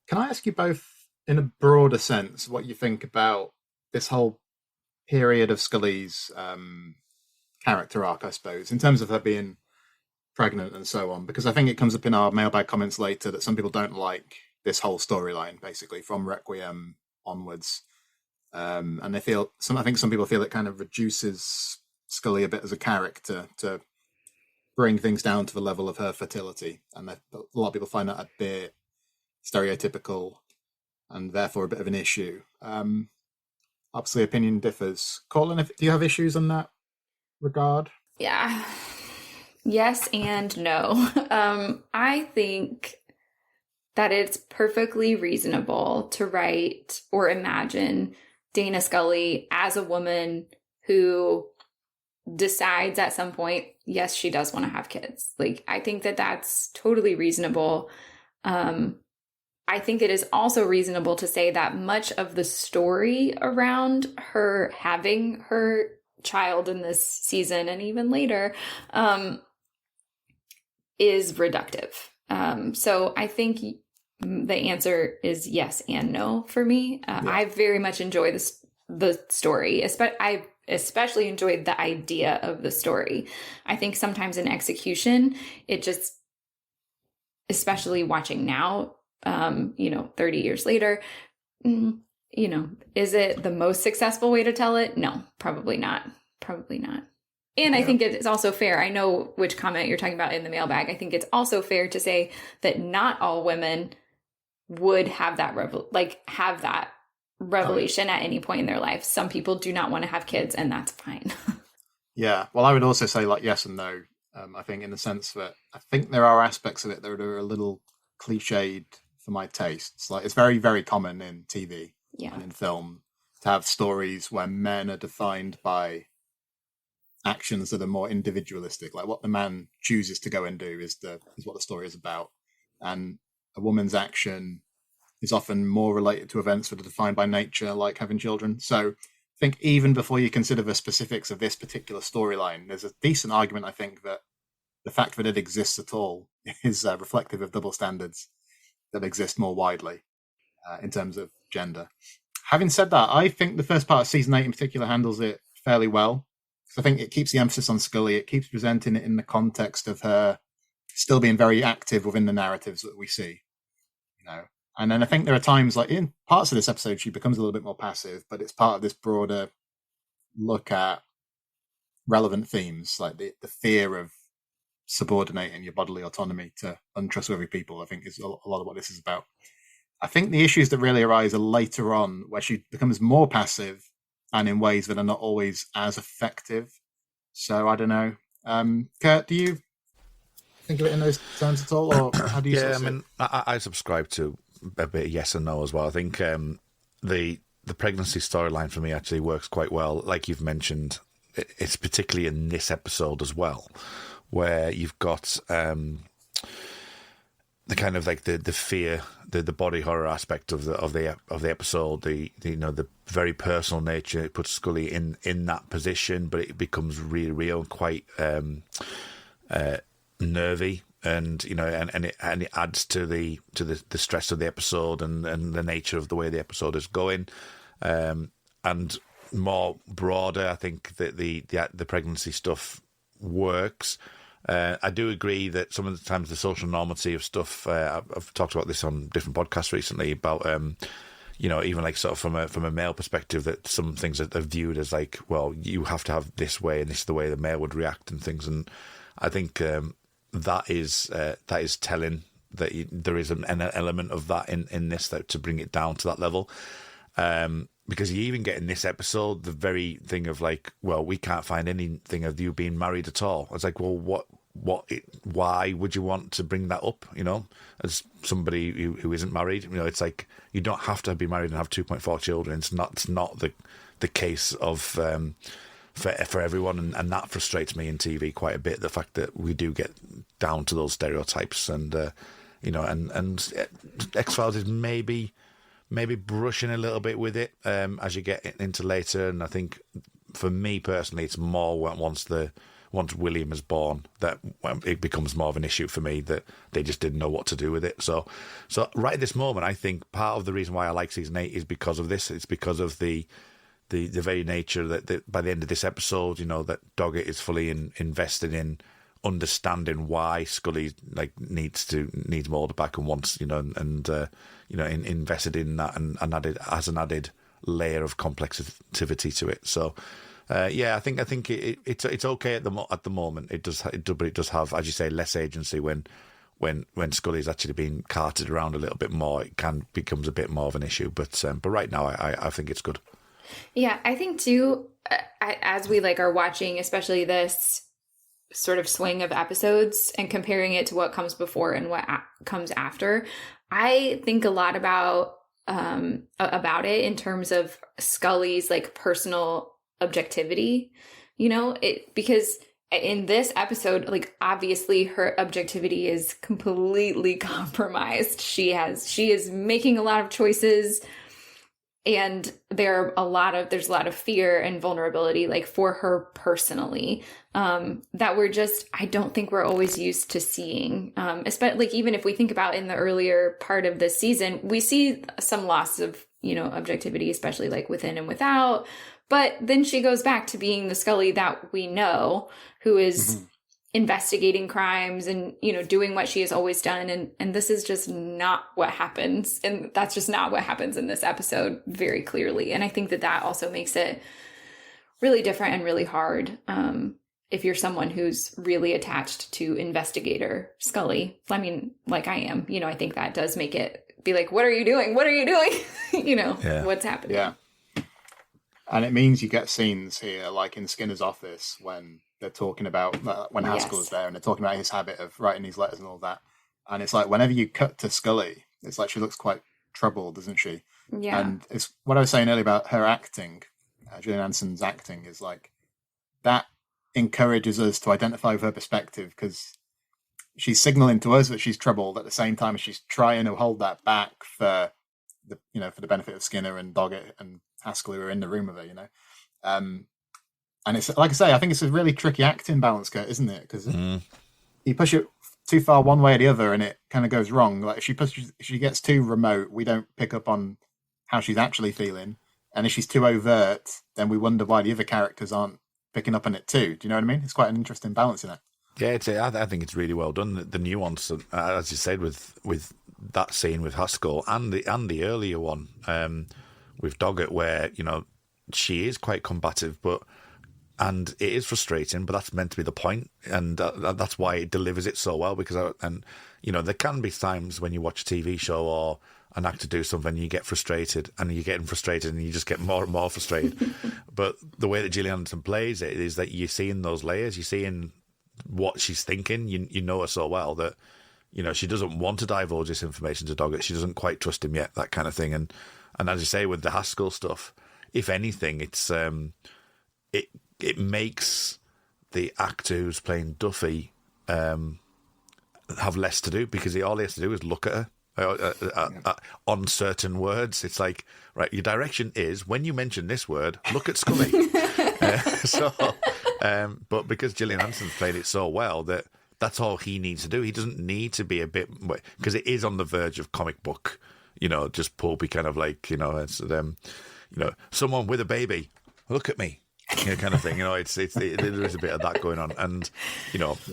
Can I ask you both, in a broader sense, what you think about this whole period of Scully's character arc, I suppose, in terms of her being pregnant and so on? Because I think it comes up in our mailbag comments later that some people don't like this whole storyline, basically from Requiem onwards, and I think some people feel it kind of reduces Scully a bit as a character to bring things down to the level of her fertility, and a lot of people find that a bit stereotypical and therefore a bit of an issue. Obviously, opinion differs. Cortlan, do you have issues on that regard? Yeah. Yes and no. I think that it's perfectly reasonable to write or imagine Dana Scully as a woman who decides at some point, yes, she does want to have kids. Like, I think that that's totally reasonable. I think it is also reasonable to say that much of the story around her having her child in this season and even later is reductive. So I think the answer is yes and no for me. I very much enjoy the story. I especially enjoyed the idea of the story. I think sometimes in execution, it just, especially watching now, 30 years later, is it the most successful way to tell it? No, probably not. Probably not. And I think it's also fair. I know which comment you're talking about in the mailbag. I think it's also fair to say that not all women would have that revelation at any point in their life. Some people do not want to have kids, and that's fine. Yeah. Well, I would also say yes and no. I think in the sense that I think there are aspects of it that are a little cliched for my tastes. Like, it's very, very common in TV and in film to have stories where men are defined by actions that are more individualistic. Like, what the man chooses to go and do is what the story is about. And a woman's action is often more related to events that are defined by nature, like having children. So I think even before you consider the specifics of this particular storyline, there's a decent argument, I think, that the fact that it exists at all is reflective of double standards that exist more widely in terms of gender. Having said that, I think the first part of season 8 in particular handles it fairly well. So I think it keeps the emphasis on Scully. It keeps presenting it in the context of her still being very active within the narratives that we see. And then I think there are times, like in parts of this episode, she becomes a little bit more passive, but it's part of this broader look at relevant themes, like the fear of subordinating your bodily autonomy to untrustworthy people, I think is a lot of what this is about. I think the issues that really arise are later on, where she becomes more passive and in ways that are not always as effective. So I don't know. Kurt, do you think of it in those terms at all, or how do you? Yeah, I mean, I subscribe to a bit of yes and no as well. I think the pregnancy storyline for me actually works quite well. Like you've mentioned, it's particularly in this episode as well, where you've got the kind of like the fear, the body horror aspect of the episode, the very personal nature. It puts Scully in that position, but it becomes really real and quite nervy, and it adds to the stress of the episode and the nature of the way the episode is going, and more broader. I think that the pregnancy stuff works. I do agree that some of the times the social normative of stuff, I've talked about this on different podcasts recently about, even like sort of from a male perspective, that some things are viewed as like, well, you have to have this way and this is the way the male would react and things. And I think that is telling that there is an element of that in this, that to bring it down to that level. Because you even get in this episode the very thing of like, well, we can't find anything of you being married at all. It's like, well, why would you want to bring that up? As somebody who isn't married, it's like you don't have to be married and have 2.4 children. It's not the case of for everyone, and that frustrates me in TV quite a bit. The fact that we do get down to those stereotypes, and and X-Files is maybe brushing a little bit with it as you get into later. And I think for me personally, it's more once William is born that it becomes more of an issue for me, that they just didn't know what to do with it. So right at this moment, I think part of the reason why I like season 8 is because of this. It's because of the very nature that by the end of this episode, that Doggett is fully invested in understanding why Scully needs Mulder back and wants invested in that and added as an added layer of complexity to it. So I think it's okay at the moment. But it does have, as you say, less agency when Scully's actually being carted around a little bit more. It becomes a bit more of an issue. But right now, I think it's good. Yeah, I think too. As we are watching, especially this sort of swing of episodes and comparing it to what comes before and what comes after, I think a lot about it in terms of Scully's personal objectivity, because in this episode, obviously her objectivity is completely compromised. She is making a lot of choices, and there's a lot of fear and vulnerability for her personally, that I don't think we're always used to seeing. Especially even if we think about in the earlier part of this season, we see some loss of, objectivity, especially within and without. But then she goes back to being the Scully that we know, who is investigating crimes and, doing what she has always done. And this is just not what happens. And that's just not what happens in this episode very clearly. And I think that also makes it really different and really hard. If you're someone who's really attached to investigator Scully, I mean, like I am, I think that does make it be like, what are you doing? What are you doing? What's happening? Yeah. And it means you get scenes here, like in Skinner's office, when they're talking about, when Haskell is there, and they're talking about his habit of writing these letters and all that. And it's like, whenever you cut to Scully, it's like she looks quite troubled, doesn't she? Yeah. And it's what I was saying earlier about her acting, Gillian Anderson's acting, is that encourages us to identify with her perspective, because she's signaling to us that she's troubled at the same time as she's trying to hold that back for the benefit of Skinner and Doggett and Haskell, who are in the room with her, and it's like I say, I think it's a really tricky acting balance, Kurt, isn't it? Because you push it too far one way or the other, and it kind of goes wrong. If she gets too remote, we don't pick up on how she's actually feeling, and if she's too overt, then we wonder why the other characters aren't picking up on it too. Do you know what I mean? It's quite an interesting balance in that. Yeah, I think it's really well done. The nuance, as you said, with that scene with Haskell and the earlier one with Doggett, where she is quite combative, and it is frustrating, but that's meant to be the point, and that's why it delivers it so well. Because there can be times when you watch a TV show or an actor do something, you get frustrated, and you're getting frustrated, and you just get more and more frustrated. But the way that Gillian Anderson plays it is that you're seeing those layers, you're seeing what she's thinking. You know her so well that she doesn't want to divulge this information to Doggett. She doesn't quite trust him yet, that kind of thing. And as you say, with the Haskell stuff, if anything, it's it makes the actor who's playing Duffy have less to do, because all he has to do is look at her on certain words. It's like, right, your direction is, when you mention this word, look at Scully. But because Gillian Anderson's played it so well, that's all he needs to do. He doesn't need to be a bit, because it is on the verge of comic book, just pulpy kind of like, it's someone with a baby, look at me, kind of thing. There is a bit of that going on, and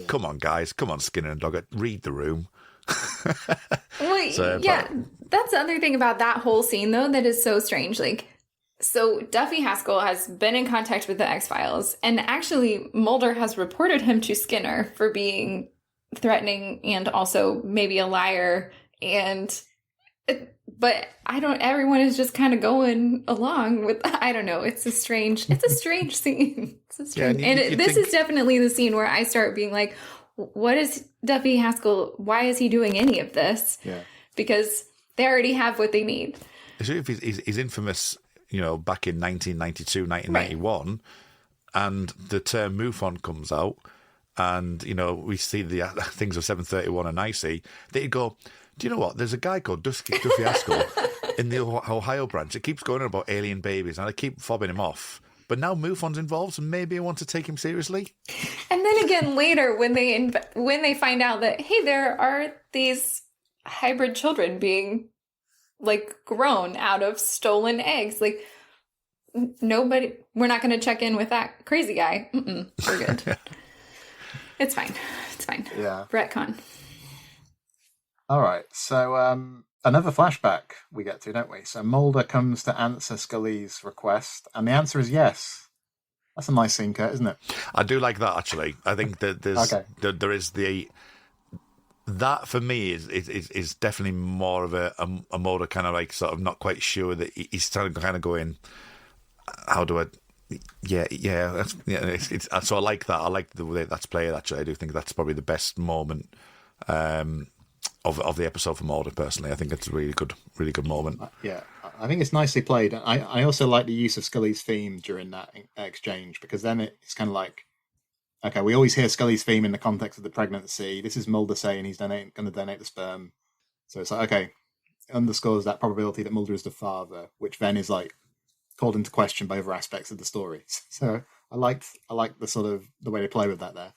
come on, guys, come on, Skinner and Doggett, read the room. Well, that's the other thing about that whole scene, though, that is so strange. Like, so Duffy Haskell has been in contact with the X-Files, and actually Mulder has reported him to Skinner for being threatening and also maybe a liar, but everyone is just kind of going along with, I don't know, it's a strange scene. This is definitely the scene where I start being like, what is Duffy Haskell? Why is he doing any of this? Yeah. Because they already have what they need. He's infamous, back in 1992, 1991, right. And the term MUFON comes out, and, we see the things of 731 and Icy. They go, do you know what? There's a guy called Duffy Haskell in the Ohio branch. It keeps going on about alien babies, and I keep fobbing him off. But now MUFON's involved, so maybe I want to take him seriously. And then again later, when they find out that, hey, there are these hybrid children being grown out of stolen eggs, we're not going to check in with that crazy guy. We're good. Yeah. It's fine. Yeah. Retcon. All right. So another flashback we get to, don't we? So Mulder comes to answer Scully's request, and the answer is yes. That's a nice scene, Kurt, isn't it? I do like that, actually. I think that there is that for me is definitely more of a Mulder kind of sort of not quite sure that he's kind of going, how do I? Yeah. So I like that. I like the way that's played. Actually, I do think that's probably the best moment of the episode for Mulder. Personally, I think it's a really good moment. Yeah, I think it's nicely played. I also like the use of Scully's theme during that exchange, because then it's kind of like, okay, we always hear Scully's theme in the context of the pregnancy. This is Mulder saying he's going to donate the sperm. So it's like, okay, it underscores that probability that Mulder is the father, which then is called into question by other aspects of the story. So I like the sort of the way they play with that there.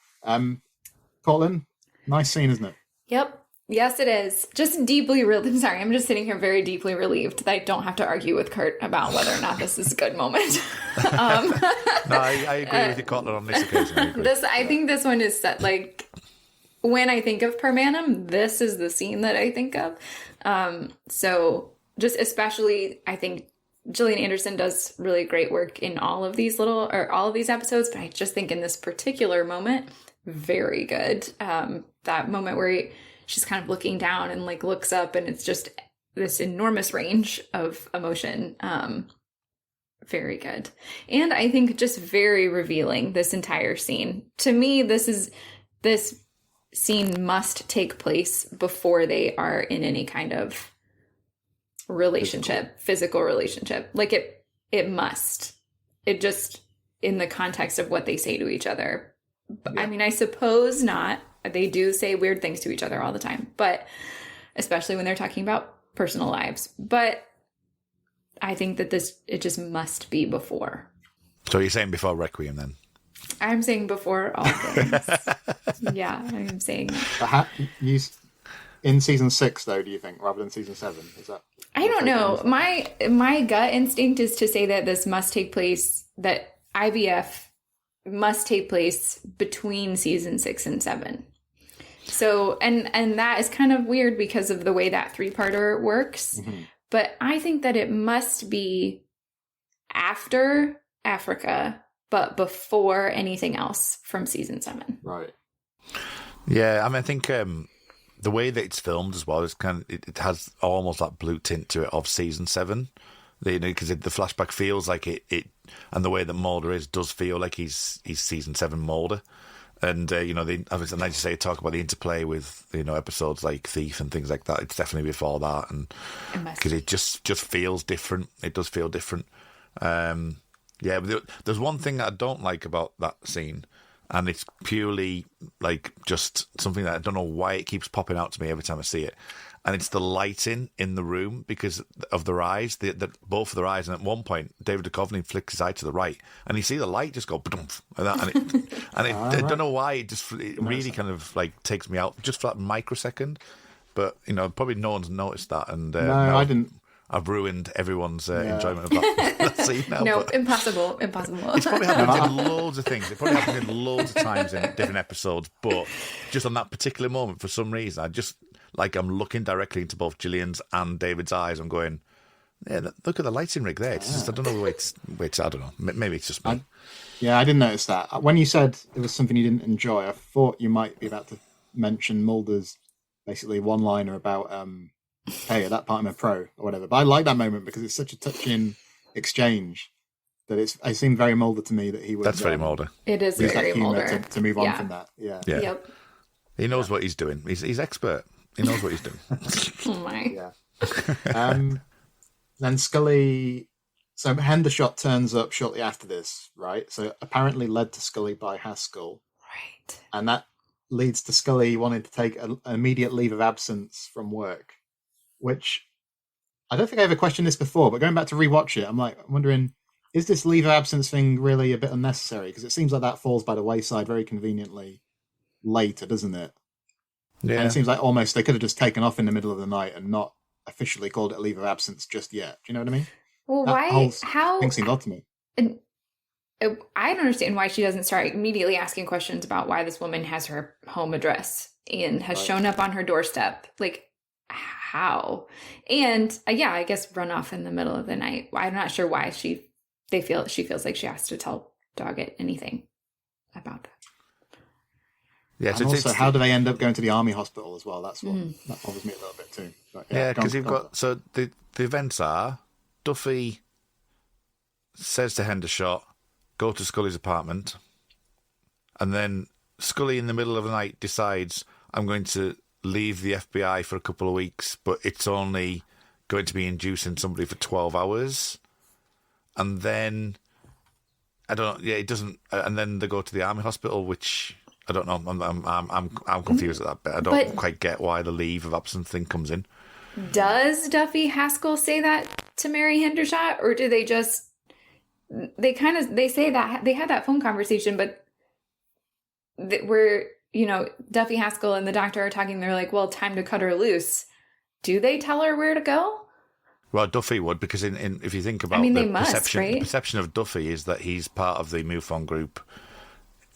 Cortlan, nice scene, isn't it? Yep. Yes, it is. Just deeply I'm sorry, I'm just sitting here very deeply relieved that I don't have to argue with Kurt about whether or not this is a good moment. No, I agree with you, Cortlan, on this occasion. I think this one is set, when I think of Per Manum, this is the scene that I think of. So just especially, I think Gillian Anderson does really great work in all of these episodes, but I just think in this particular moment, very good. That moment where she's kind of looking down and looks up, and it's just this enormous range of emotion. Very good. And I think just very revealing, this entire scene. To me, this scene must take place before they are in any kind of physical relationship. It must. It just, in the context of what they say to each other. Yeah. I mean, I suppose not. They do say weird things to each other all the time, but especially when they're talking about personal lives. But I think that it just must be before. So you're saying before Requiem then? I'm saying before all things. Yeah, I'm saying. In season 6, though, do you think, rather than season 7? Is that? I don't know. My gut instinct is to say that this must take place, that IVF must take place between season 6 and 7. So, and that is kind of weird because of the way that 3-parter works. Mm-hmm. But I think that it must be after Africa, but before anything else from season 7. Right. Yeah, I mean, I think the way that it's filmed as well is it has almost that blue tint to it of season 7. Because the flashback feels like it, and the way that Mulder does feel like he's season 7 Mulder. And, obviously, like you say, talk about the interplay with, episodes like Thief and things like that. It's definitely before that. And because it just feels different. It does feel different. But there's one thing that I don't like about that scene. And it's purely like just something that I don't know why it keeps popping out to me every time I see it. And it's the lighting in the room because of their eyes, both of their eyes. And at one point, David Duchovny flicks his eye to the right, and you see the light just go ba-dumph, I don't know why it really kind of like takes me out just for that microsecond. But probably no one's noticed that, and no, I didn't. I've ruined everyone's enjoyment of that scene now. No, impossible. It's probably happened in loads of things. It probably happened in loads of times in different episodes, but just on that particular moment, for some reason, I'm looking directly into both Gillian's and David's eyes. I'm going, yeah, look at the lighting rig there. It's just, I don't know, wait, I don't know. Maybe it's just me. I didn't notice that. When you said it was something you didn't enjoy, I thought you might be about to mention Mulder's basically one-liner about, hey, at that part I'm a pro, or whatever. But I like that moment because it's such a touching exchange that it seemed very Mulder to me that he would... That's very Mulder. It is very Mulder. To move on from that, yeah. Yep. He knows what he's doing. He's expert. He knows what he's doing. Oh my. Yeah. Then Scully... So Hendershot turns up shortly after this, right? So apparently led to Scully by Haskell. Right. And that leads to Scully wanting to take an immediate leave of absence from work, which I don't think I ever questioned this before, but going back to rewatch it, I'm wondering, is this leave of absence thing really a bit unnecessary? Because it seems like that falls by the wayside very conveniently later, doesn't it? Yeah. And it seems like almost they could have just taken off in the middle of the night and not officially called it a leave of absence just yet. Do you know what I mean? Well, how thing seemed odd to me. I don't understand why she doesn't start immediately asking questions about why this woman has her home address and has shown up on her doorstep. Like, how? And I guess run off in the middle of the night. I'm not sure why she feels like she has to tell Doggett anything about that. Yeah, so also, how do they end up going to the army hospital as well? That's what that bothers me a little bit too. But because you've got the events are Duffy says to Hendershot, go to Scully's apartment, and then Scully in the middle of the night decides, I'm going to leave the FBI for a couple of weeks, but it's only going to be inducing somebody for 12 hours. And then, I don't know, it doesn't, and then they go to the army hospital, which, I don't know, I'm confused at that bit. I don't quite get why the leave of absence thing comes in. Does Duffy Haskell say that to Mary Hendershot, or do they just, they say that, they had that phone conversation, but where, Duffy Haskell and the doctor are talking, they're like, well, time to cut her loose. Do they tell her where to go? Well, Duffy would, because in if you think about the perception of Duffy is that he's part of the MUFON group.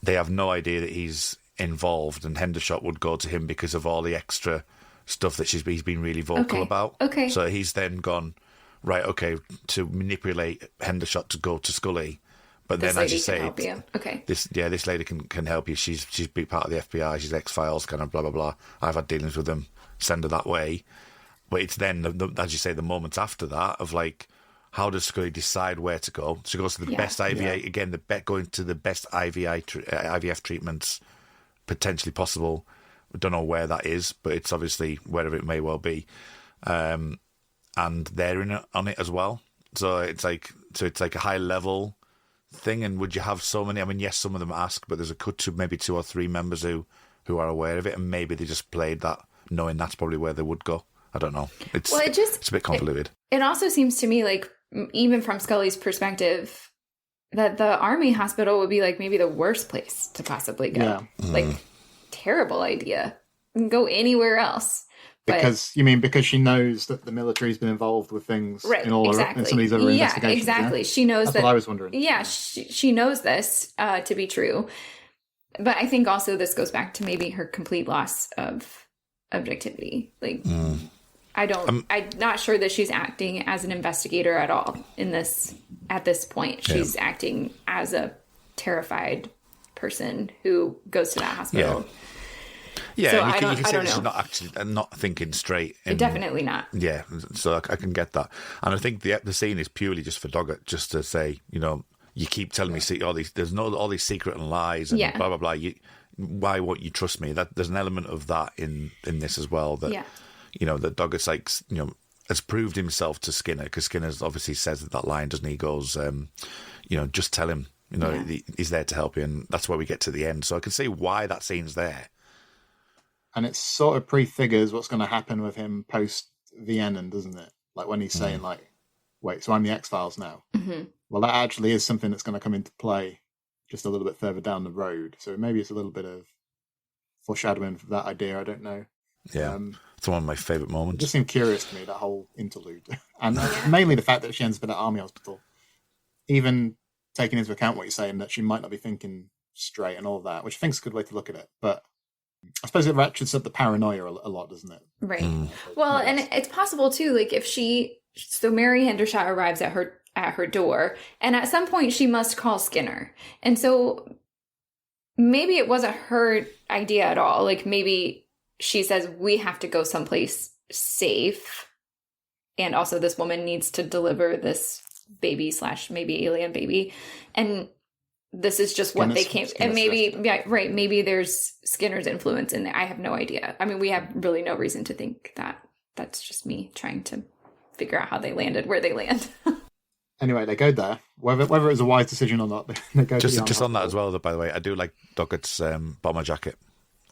They have no idea that he's involved, and Hendershot would go to him because of all the extra stuff that he's been really vocal about. Okay. So he's then gone, right, okay, to manipulate Hendershot to go to Scully. But this then, as you say, this lady can help you. She's been part of the FBI. She's X-Files, kind of blah, blah, blah. I've had dealings with them. Send her that way. But it's then, as you say, the moment after that of like, how does Scully decide where to go? She goes to the best IVA, again, going to the best IVF treatments potentially possible. We don't know where that is, but it's obviously wherever it may well be. And they're in on it as well. So it's like a high level thing. And would you have so many? I mean, yes, some of them ask, but there's maybe 2 or 3 members who are aware of it, and maybe they just played that knowing that's probably where they would go. I don't know. It's a bit convoluted. It also seems to me like, even from Scully's perspective, that the army hospital would be like maybe the worst place to possibly go. Yeah. Like, terrible idea. Go anywhere else. Because she knows that the military's been involved with things in all in some of these other investigations. Exactly. She knows That's what I was wondering. Yeah, she knows this to be true. But I think also this goes back to maybe her complete loss of objectivity. Like, I'm not sure that she's acting as an investigator at all at this point. She's acting as a terrified person who goes to that hospital. Yeah, so and you can say she's not thinking straight. Definitely not. Yeah, so I can get that. And I think the scene is purely just for Doggett, just to say, you keep telling me there's all these secret and lies and blah, blah, blah. Why won't you trust me? There's an element of that in this as well, that, that Doggett's like, has proved himself to Skinner, because Skinner obviously says that line, doesn't he? He goes, just tell him, he's there to help you. And that's where we get to the end. So I can see why that scene's there. And it sort of prefigures what's going to happen with him post Vienna, doesn't it? Like when he's saying, like, wait, so I'm the X-Files now. Mm-hmm. Well, that actually is something that's going to come into play just a little bit further down the road. So maybe it's a little bit of foreshadowing for that idea. I don't know. Yeah, it's one of my favourite moments. It just seemed curious to me, that whole interlude. And mainly the fact that she ends up in an army hospital. Even taking into account what you're saying, that she might not be thinking straight and all that, which I think is a good way to look at it. But I suppose it ratchets up the paranoia a lot, doesn't it? Right. Well, and it's possible too, like if so Mary Hendershot arrives at her door, and at some point she must call Skinner. And so maybe it wasn't her idea at all. Like maybe she says, we have to go someplace safe. And also this woman needs to deliver this baby / maybe alien baby. And this is just what they came. And maybe, maybe there's Skinner's influence in there. I have no idea. I mean, we have really no reason to think that. That's just me trying to figure out how they landed where they land. Anyway, they go there. Whether it was a wise decision or not, they go. Just on that as well, by the way, I do like Dockett's bomber jacket.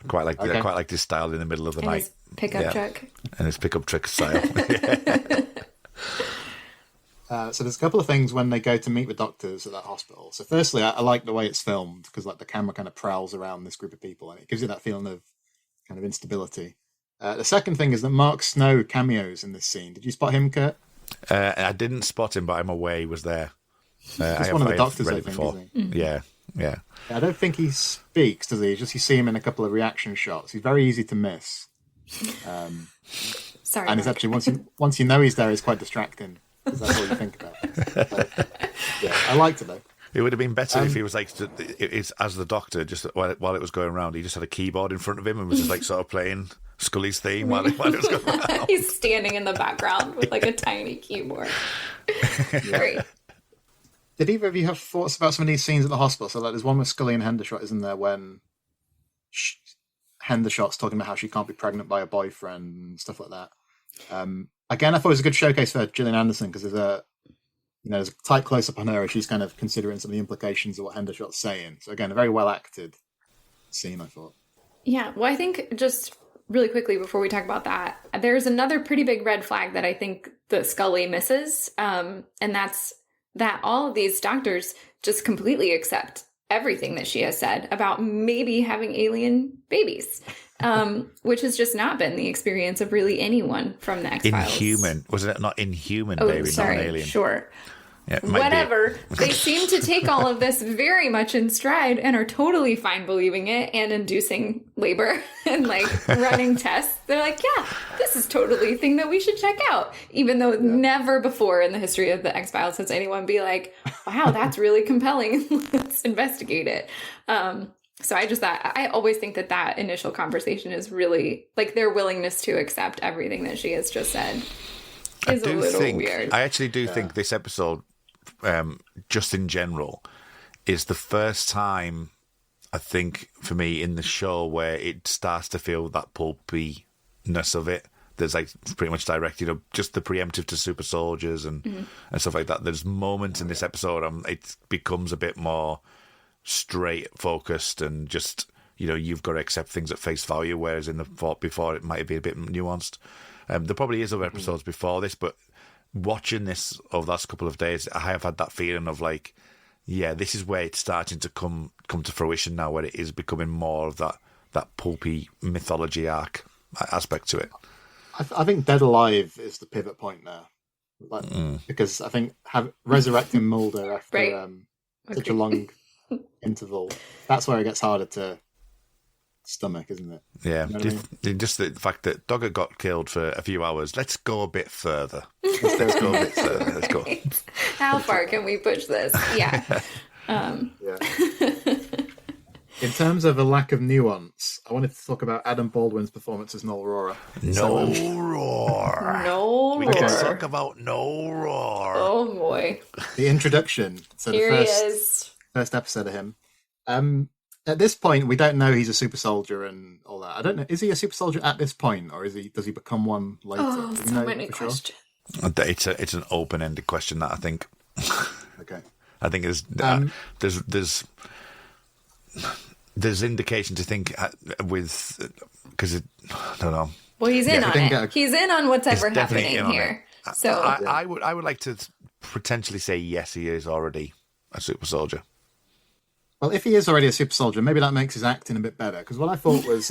I quite like his style in the middle of the night. His pickup truck. And his pickup truck style. So there's a couple of things when they go to meet the doctors at that hospital. So firstly, I like the way it's filmed, because like the camera kind of prowls around this group of people, and it gives you that feeling of kind of instability. The second thing is that Mark Snow cameos in this scene. Did you spot him, Kurt? I didn't spot him, but I'm aware he was there. He's one of the doctors, I think, isn't he? Mm-hmm. Yeah. I don't think he speaks, does he? You see him in a couple of reaction shots. He's very easy to miss. Sorry. And he's actually, once you know he's there, he's quite distracting, because that's all you think about. So, I liked it though. It would have been better if he was like, as the Doctor, just while it was going around, he just had a keyboard in front of him and was just like sort of playing Scully's theme while it was going around. He's standing in the background with like a tiny keyboard. Great. Did either of you have thoughts about some of these scenes at the hospital? So like, there's one with Scully and Hendershot, isn't there, when Hendershot's talking about how she can't be pregnant by a boyfriend and stuff like that. Again, I thought it was a good showcase for Gillian Anderson, because there's a tight close-up on her as she's kind of considering some of the implications of what Hendershot's saying. So again, a very well-acted scene, I thought. Yeah, well, I think just really quickly before we talk about that, there's another pretty big red flag that I think that Scully misses, and that's that all of these doctors just completely accept everything that she has said about maybe having alien babies, which has just not been the experience of really anyone from the X-Files. Inhuman. Was it not inhuman baby, sorry, not an alien? Sure. Yeah, whatever. They seem to take all of this very much in stride and are totally fine believing it and inducing labor and like running tests. They're like, yeah, this is totally a thing that we should check out. Even though never before in the history of the X-Files has anyone be like, wow, that's really compelling. Let's investigate it. So I just thought, I always think that initial conversation is really like their willingness to accept everything that she has just said is a little weird. I actually do think this episode, just in general, is the first time, I think, for me in the show where it starts to feel that pulpiness of it. There's like pretty much directed up just the preemptive to super soldiers and stuff like that. There's moments in this episode it becomes a bit more straight focused and just, you've got to accept things at face value, whereas in the thought before it might be a bit nuanced. There probably is other episodes before this, but watching this over the last couple of days, I have had that feeling of like, yeah, this is where it's starting to come to fruition now, where it is becoming more of that pulpy mythology arc aspect to it. I think Dead Alive is the pivot point now, because I think resurrecting Mulder after such a long interval, that's where it gets harder to stomach, isn't it? Yeah, You know what I mean? just the fact that Doggett got killed for a few hours. Let's go a bit further. Let's go a bit further. Let's go. How far can we push this? Yeah. In terms of a lack of nuance, I wanted to talk about Adam Baldwin's performance as Noel Rohrer. We can talk about Noel Rohrer. Oh boy! The introduction. So Here the he is. first episode of him. At this point, we don't know he's a super soldier and all that. I don't know. Is he a super soldier at this point, or does he become one later? Oh, so many questions. It's an open-ended question that I think. Okay. I think there's indication to think because I don't know. Well, he's in on it. He's in on what's ever happening here. So I would like to potentially say yes, he is already a super soldier. Well, if he is already a super soldier, maybe that makes his acting a bit better. Because what I thought was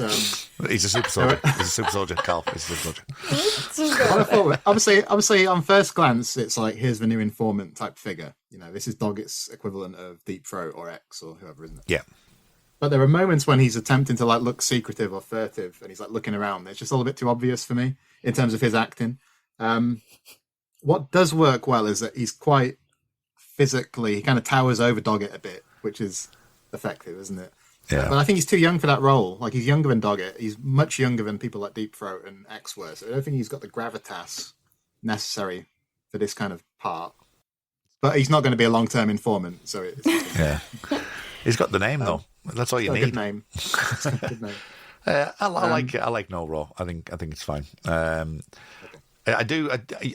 he's a super soldier. He's a super soldier, Carl. He's a super soldier. What I thought, obviously, on first glance, it's like here's the new informant type figure. You know, this is Doggett's equivalent of Deep Throat or X or whoever, isn't it? Yeah. But there are moments when he's attempting to like look secretive or furtive, and he's like looking around. It's just all a bit too obvious for me in terms of his acting. What does work well is that he's quite physically, he kind of towers over Doggett a bit, which is effective, isn't it? Yeah. But I think he's too young for that role. Like, he's younger than Doggett. He's much younger than people like Deep Throat and X were. So I don't think he's got the gravitas necessary for this kind of part. But he's not going to be a long-term informant. So yeah, he's got the name though. That's all you need. Good name. Good name. I like it. I like No Raw. I think it's fine. I do.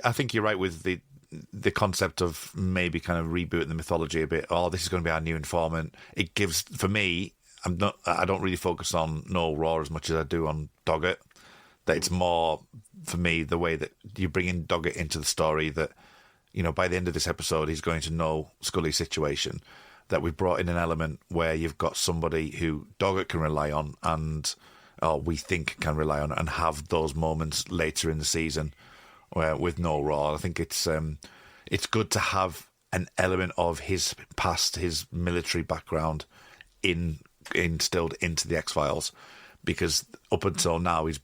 I think you're right with the concept of maybe kind of rebooting the mythology a bit. Oh, this is going to be our new informant. It gives, for me, I don't really focus on Noel Raw as much as I do on Doggett. That it's more, for me, the way that you bring in Doggett into the story, that, you know, by the end of this episode, he's going to know Scully's situation, that we've brought in an element where you've got somebody who Doggett can rely on and, or we think can rely on, and have those moments later in the season where with Noel Raw. I think it's good to have an element of his past, his military background instilled into the X-Files, because up until now he's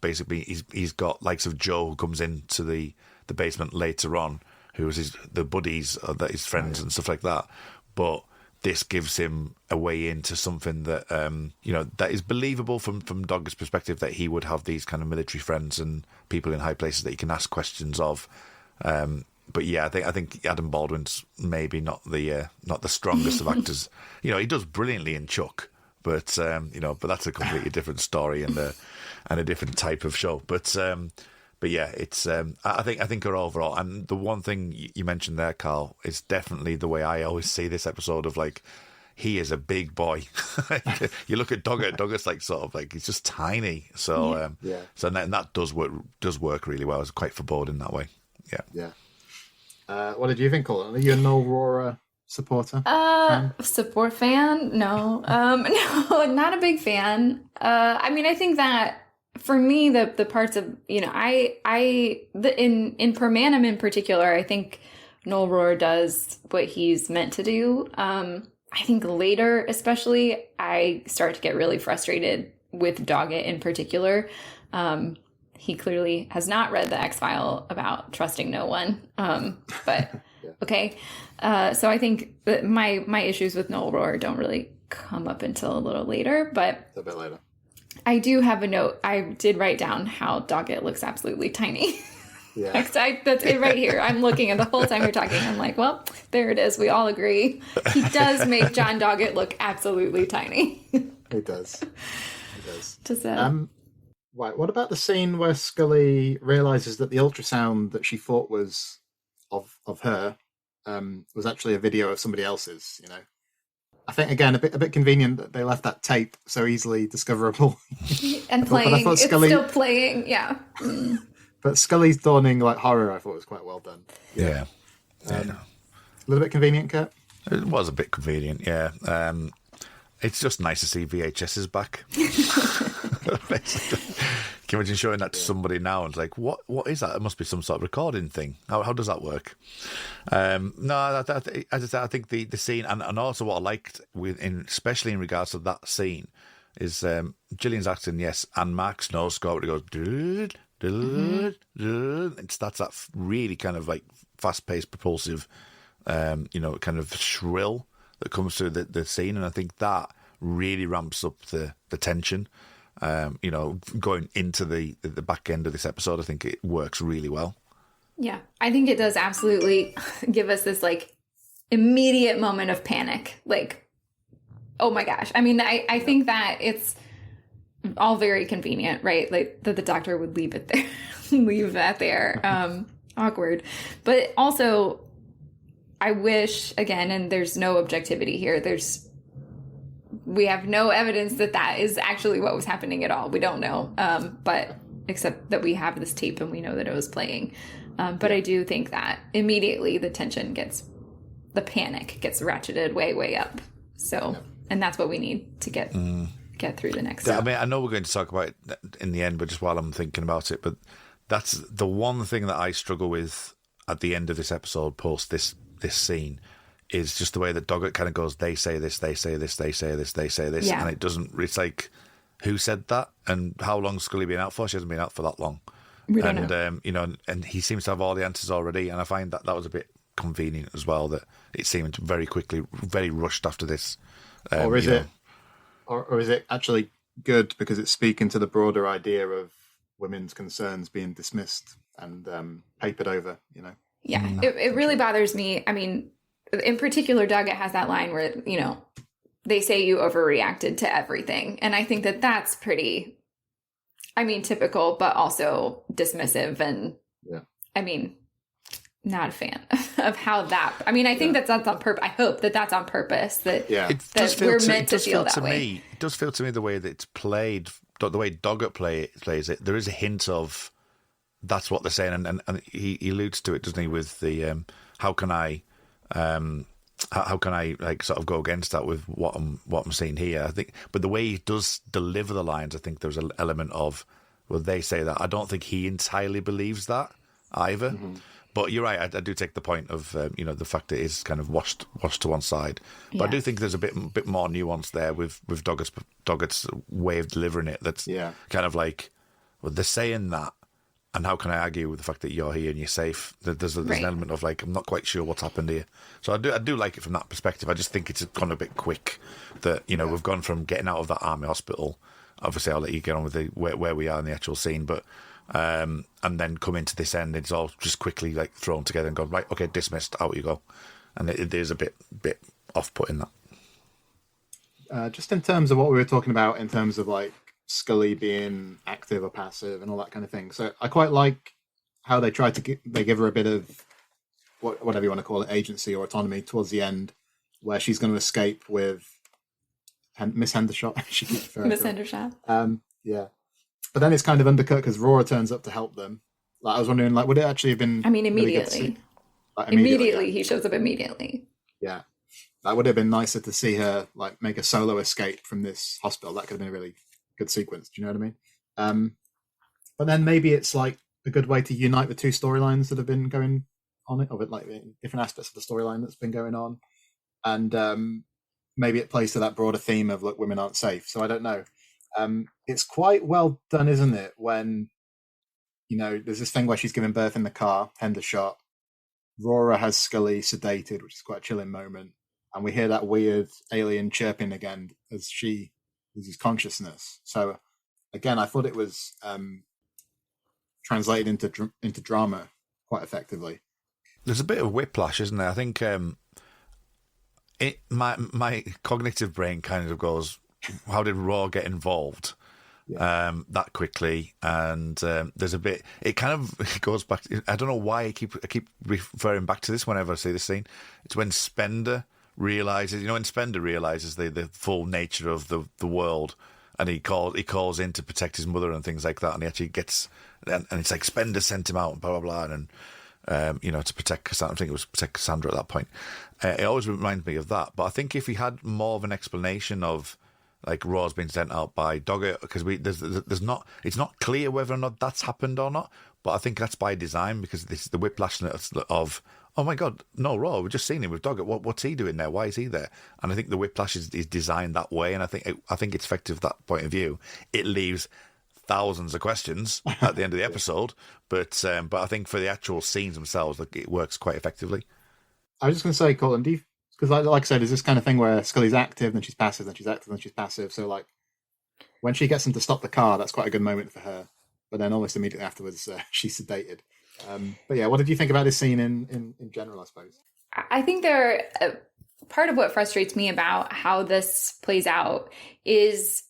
got likes of Joe who comes into the basement later on, who was the buddies, his friends and stuff like that, but this gives him a way into something that that is believable from Doggett's perspective, that he would have these kind of military friends and people in high places that he can ask questions of. But yeah, I think Adam Baldwin's maybe not the strongest of actors. You know, he does brilliantly in Chuck, but that's a completely different story and a different type of show. But yeah, it's I think overall, and the one thing you mentioned there, Carl, is definitely the way I always see this episode of, like, he is a big boy. You look at Doggett's like sort of like, he's just tiny. So so that does work really well. It's quite foreboding that way. Yeah. What did you think, Colin? Are you a Noel Rohrer supporter? Support fan? No. No, not a big fan. I mean, I think that for me, the parts of, in Per Manum in particular, I think Noel Rohrer does what he's meant to do. I think later, especially, I start to get really frustrated with Doggett in particular. He clearly has not read the X-File about trusting no one. But okay. So I think that my issues with Noel Rohrer don't really come up until a little later, but a bit later. I do have a note. I did write down how Doggett looks absolutely tiny. Yeah. That's it right here. I'm looking, and the whole time you're talking, I'm like, well, there it is. We all agree. He does make John Doggett look absolutely tiny. He does. Does that? Right. What about the scene where Scully realizes that the ultrasound that she thought was of her was actually a video of somebody else's? You know, I think again a bit convenient that they left that tape so easily discoverable and playing. It's still playing. Yeah. But Scully's dawning like horror, I thought was quite well done. Yeah. A little bit convenient, Kurt? It was a bit convenient, yeah. It's just nice to see VHSs back. Can you imagine showing that to somebody now and it's like, what is that? It must be some sort of recording thing. How does that work? No, as I said, I think the scene and also what I liked especially in regards to that scene is Gillian's acting, yes, and Mark's nose score where it goes it starts that really kind of like fast-paced, propulsive, kind of shrill that comes through the scene, and I think that really ramps up the tension. Going into the back end of this episode, I think it works really well. Yeah, I think it does absolutely give us this like immediate moment of panic. Like, oh my gosh. I mean, I think that it's all very convenient, right? Like that the doctor would leave that there. Awkward. But also, I wish, again, and there's no objectivity here, we have no evidence that is actually what was happening at all. We don't know, but except that we have this tape and we know that it was playing. But I do think that immediately the panic gets ratcheted way, way up. So, and that's what we need to get through the next step. I mean, I know we're going to talk about it in the end, but just while I'm thinking about it, but that's the one thing that I struggle with at the end of this episode, post this scene, is just the way that Doggett kind of goes, they say this, they say this, they say this, they say this, and it's like, who said that? And how long's Scully been out for? She hasn't been out for that long. We don't know. And he seems to have all the answers already, and I find that was a bit convenient as well, that it seemed very quickly, very rushed after this. Or is it actually good because it's speaking to the broader idea of women's concerns being dismissed and papered over, Yeah, it really bothers me. I mean, in particular, Doggett has that line where, they say you overreacted to everything. And I think that that's pretty, typical, but also dismissive. And not a fan of how that, I think that's on purpose. I hope that's on purpose, that we're meant to feel that way. It does feel to me the way that it's played, the way Doggett plays it, there is a hint of that's what they're saying. And he alludes to it, doesn't he, with the, how can I like sort of go against that with what I'm seeing here? I think, but the way he does deliver the lines, I think there's an element of, well, they say that. I don't think he entirely believes that either. Mm-hmm. But you're right. I do take the point of the fact that it is kind of washed to one side. But I do think there's a bit more nuance there with Doggett's way of delivering it. That's kind of like, well, they're saying that. And how can I argue with the fact that you're here and you're safe? There's an element of like, I'm not quite sure what's happened here. So I do like it from that perspective. I just think it's gone a bit quick that, we've gone from getting out of that army hospital. Obviously, I'll let you get on with where we are in the actual scene. But and then come into this end, it's all just quickly like thrown together and gone, right, okay, dismissed, out you go. And it is a bit off-putting that. Just in terms of what we were talking about in terms of like Scully being active or passive and all that kind of thing. So I quite like how they try to they give her a bit of whatever you want to call it, agency or autonomy towards the end, where she's going to escape with Miss Hendershot. She keeps referring Miss to her. Hendershot. Yeah. But then it's kind of undercut because Rora turns up to help them. Like I was wondering, like, would it actually have been? Immediately. Immediately, he shows up immediately. Yeah, that would have been nicer to see her like make a solo escape from this hospital. That could have been a really good sequence. Do you know what I mean? But then maybe it's like a good way to unite the two storylines that have been going on it, of it, like different aspects of the storyline that's been going on, and maybe it plays to that broader theme of look, women aren't safe. So I don't know. It's quite well done, isn't it? When there's this thing where she's giving birth in the car, Hendershot. Rora has Scully sedated, which is quite a chilling moment, and we hear that weird alien chirping again as she loses consciousness. So again, I thought it was translated into drama quite effectively. There's a bit of whiplash, isn't there? I think my cognitive brain kind of goes, how did Raw get involved that quickly? And there's a bit, it kind of goes back. I don't know why I keep referring back to this whenever I see this scene. It's when Spender realizes, when Spender realizes the full nature of the world, and he calls in to protect his mother and things like that, and he actually gets, and it's like Spender sent him out and blah blah blah, and to protect Cassandra. I think it was protect Cassandra at that point. It always reminds me of that. But I think if he had more of an explanation of like Raw's been sent out by Doggett, because there's not, it's not clear whether or not that's happened or not, but I think that's by design, because this is the whiplash of, oh my God, no, Raw, we've just seen him with Doggett. What's he doing there? Why is he there? And I think the whiplash is designed that way, and I think it's effective from that point of view. It leaves thousands of questions at the end of the episode, but I think for the actual scenes themselves, like, it works quite effectively. I was just going to say, Cortlan, because like I said, is this kind of thing where Scully's active, then she's passive, then she's active, then she's passive. So like when she gets him to stop the car, that's quite a good moment for her. But then almost immediately afterwards, she's sedated. But yeah, what did you think about this scene in general, I suppose? I think part of what frustrates me about how this plays out is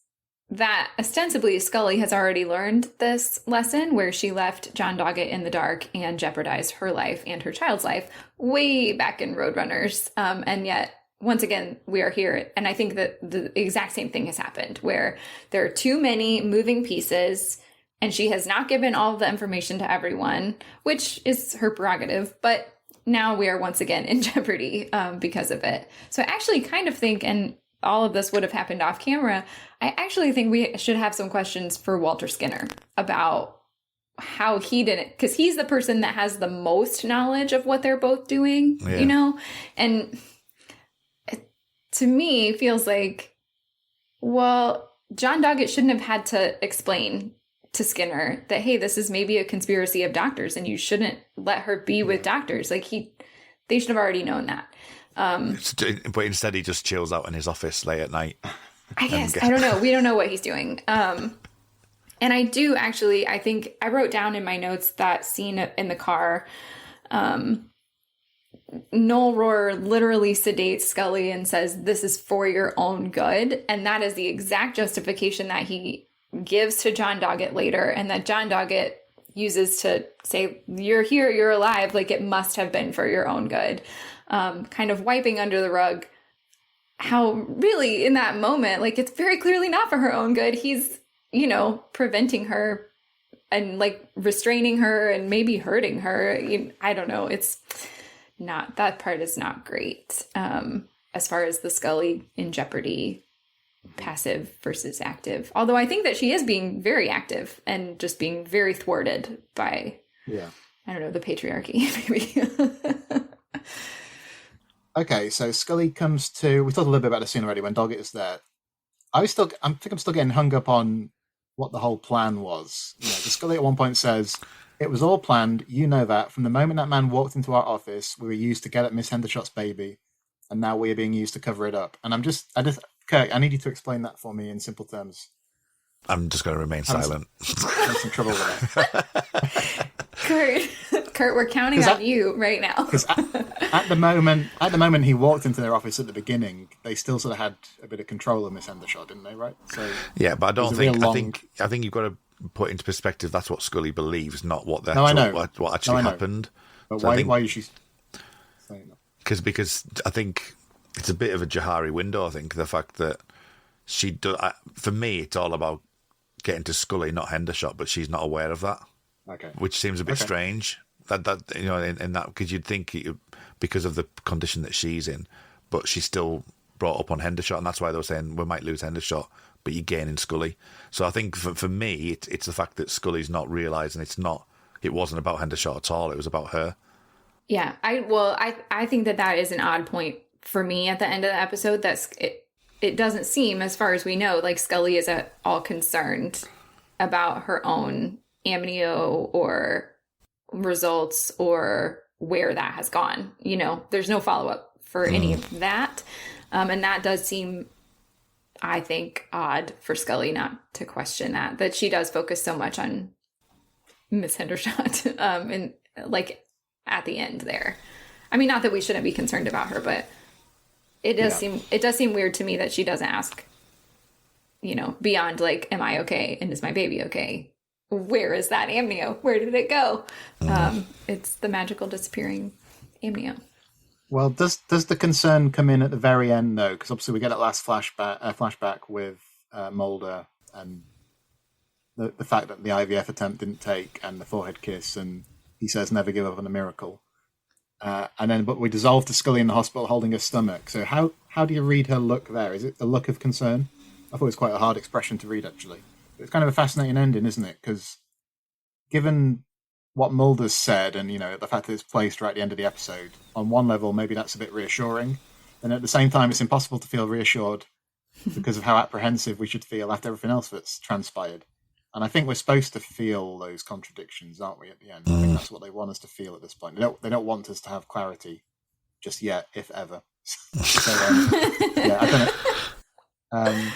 that ostensibly Scully has already learned this lesson where she left John Doggett in the dark and jeopardized her life and her child's life way back in Roadrunners. And yet, once again, we are here. And I think that the exact same thing has happened where there are too many moving pieces and she has not given all of the information to everyone, which is her prerogative. But now we are once again in jeopardy because of it. So I actually kind of think, and all of this would have happened off camera, I actually think we should have some questions for Walter Skinner about how he did it, because he's the person that has the most knowledge of what they're both doing, you know? And it, to me, it feels like, well, John Doggett shouldn't have had to explain to Skinner that, hey, this is maybe a conspiracy of doctors and you shouldn't let her be with doctors. Like they should have already known that. But instead he just chills out in his office late at night. I guess. I don't know. We don't know what he's doing. And I do actually, I think I wrote down in my notes that scene in the car. Noel Rohr literally sedates Scully and says, this is for your own good. And that is the exact justification that he gives to John Doggett later. And that John Doggett uses to say, you're here, you're alive. Like, it must have been for your own good. Kind of wiping under the rug how really in that moment, like, it's very clearly not for her own good. He's, you know, preventing her and like restraining her and maybe hurting her. I don't know. It's not, that part is not great. As far as the Scully in jeopardy, passive versus active. Although I think that she is being very active and just being very thwarted by, I don't know, the patriarchy, maybe. Okay, so Scully comes to... We talked a little bit about the scene already when Doggett is there. I think I'm still getting hung up on what the whole plan was. You know, Scully at one point says, it was all planned, you know that. From the moment that man walked into our office, we were used to get at Miss Hendershot's baby, and now we are being used to cover it up. And Kirk, I need you to explain that for me in simple terms. I'm just going to remain silent. I'm some trouble with that. Kurt, we're counting on you right now. Because at the moment he walked into their office at the beginning, they still sort of had a bit of control of Miss Hendershot, didn't they? Right? So yeah, but I think you've got to put into perspective that's what Scully believes, not what what actually happened. But so why is she saying that? Because I think it's a bit of a Johari window. I think the fact that she does, for me, it's all about getting to Scully, not Hendershot, but she's not aware of that. Okay, which seems a bit strange. That you know, in that, because you'd think because of the condition that she's in, but she's still brought up on Hendershot, and that's why they were saying we might lose Hendershot, but you're gaining Scully. So I think for me, it's the fact that Scully's not realising it wasn't about Hendershot at all. It was about her. Yeah, I think that is an odd point for me at the end of the episode. It doesn't seem, as far as we know, like Scully is at all concerned about her own amnio or results or where that has gone. You know, there's no follow-up for any of that. And that does seem, I think, odd for Scully not to question that she does focus so much on Miss Hendershot and like at the end there. I mean, not that we shouldn't be concerned about her, but it does seem weird to me that she doesn't ask, you know, beyond like, am I okay? And is my baby okay? Where is that amnio? Where did it go? It's the magical disappearing amnio. Well, does the concern come in at the very end, though? Because obviously we get that last flashback with Mulder and the fact that the IVF attempt didn't take and the forehead kiss, and he says never give up on a miracle. But we dissolve to Scully in the hospital holding her stomach. So how do you read her look there? Is it the look of concern? I thought it was quite a hard expression to read, actually. It's kind of a fascinating ending, isn't it? Because given what Mulder's said and, the fact that it's placed right at the end of the episode, on one level, maybe that's a bit reassuring. And at the same time, it's impossible to feel reassured because of how apprehensive we should feel after everything else that's transpired. And I think we're supposed to feel those contradictions, aren't we, at the end? I think that's what they want us to feel at this point. They don't want us to have clarity just yet, if ever. So, yeah, I don't know.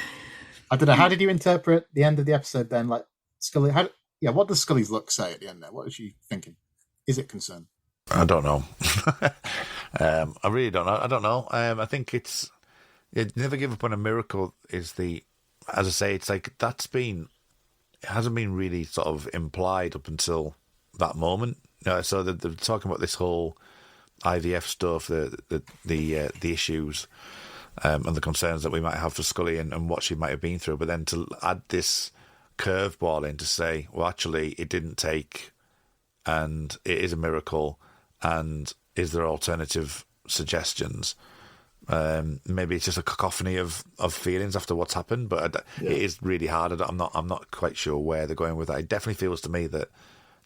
I don't know. How did you interpret the end of the episode then? Like Scully, what does Scully's look say at the end there? What is she thinking? Is it concern? I don't know. I really don't know. I don't know. I think it's never give up on a miracle is as I say, it's like it hasn't been really sort of implied up until that moment. So they're talking about this whole IVF stuff, the issues and the concerns that we might have for Scully and what she might have been through. But then to add this curveball in to say, well, actually, it didn't take, and it is a miracle, and is there alternative suggestions? Maybe it's just a cacophony of feelings after what's happened, but it is really hard. I'm not quite sure where they're going with that. It definitely feels to me that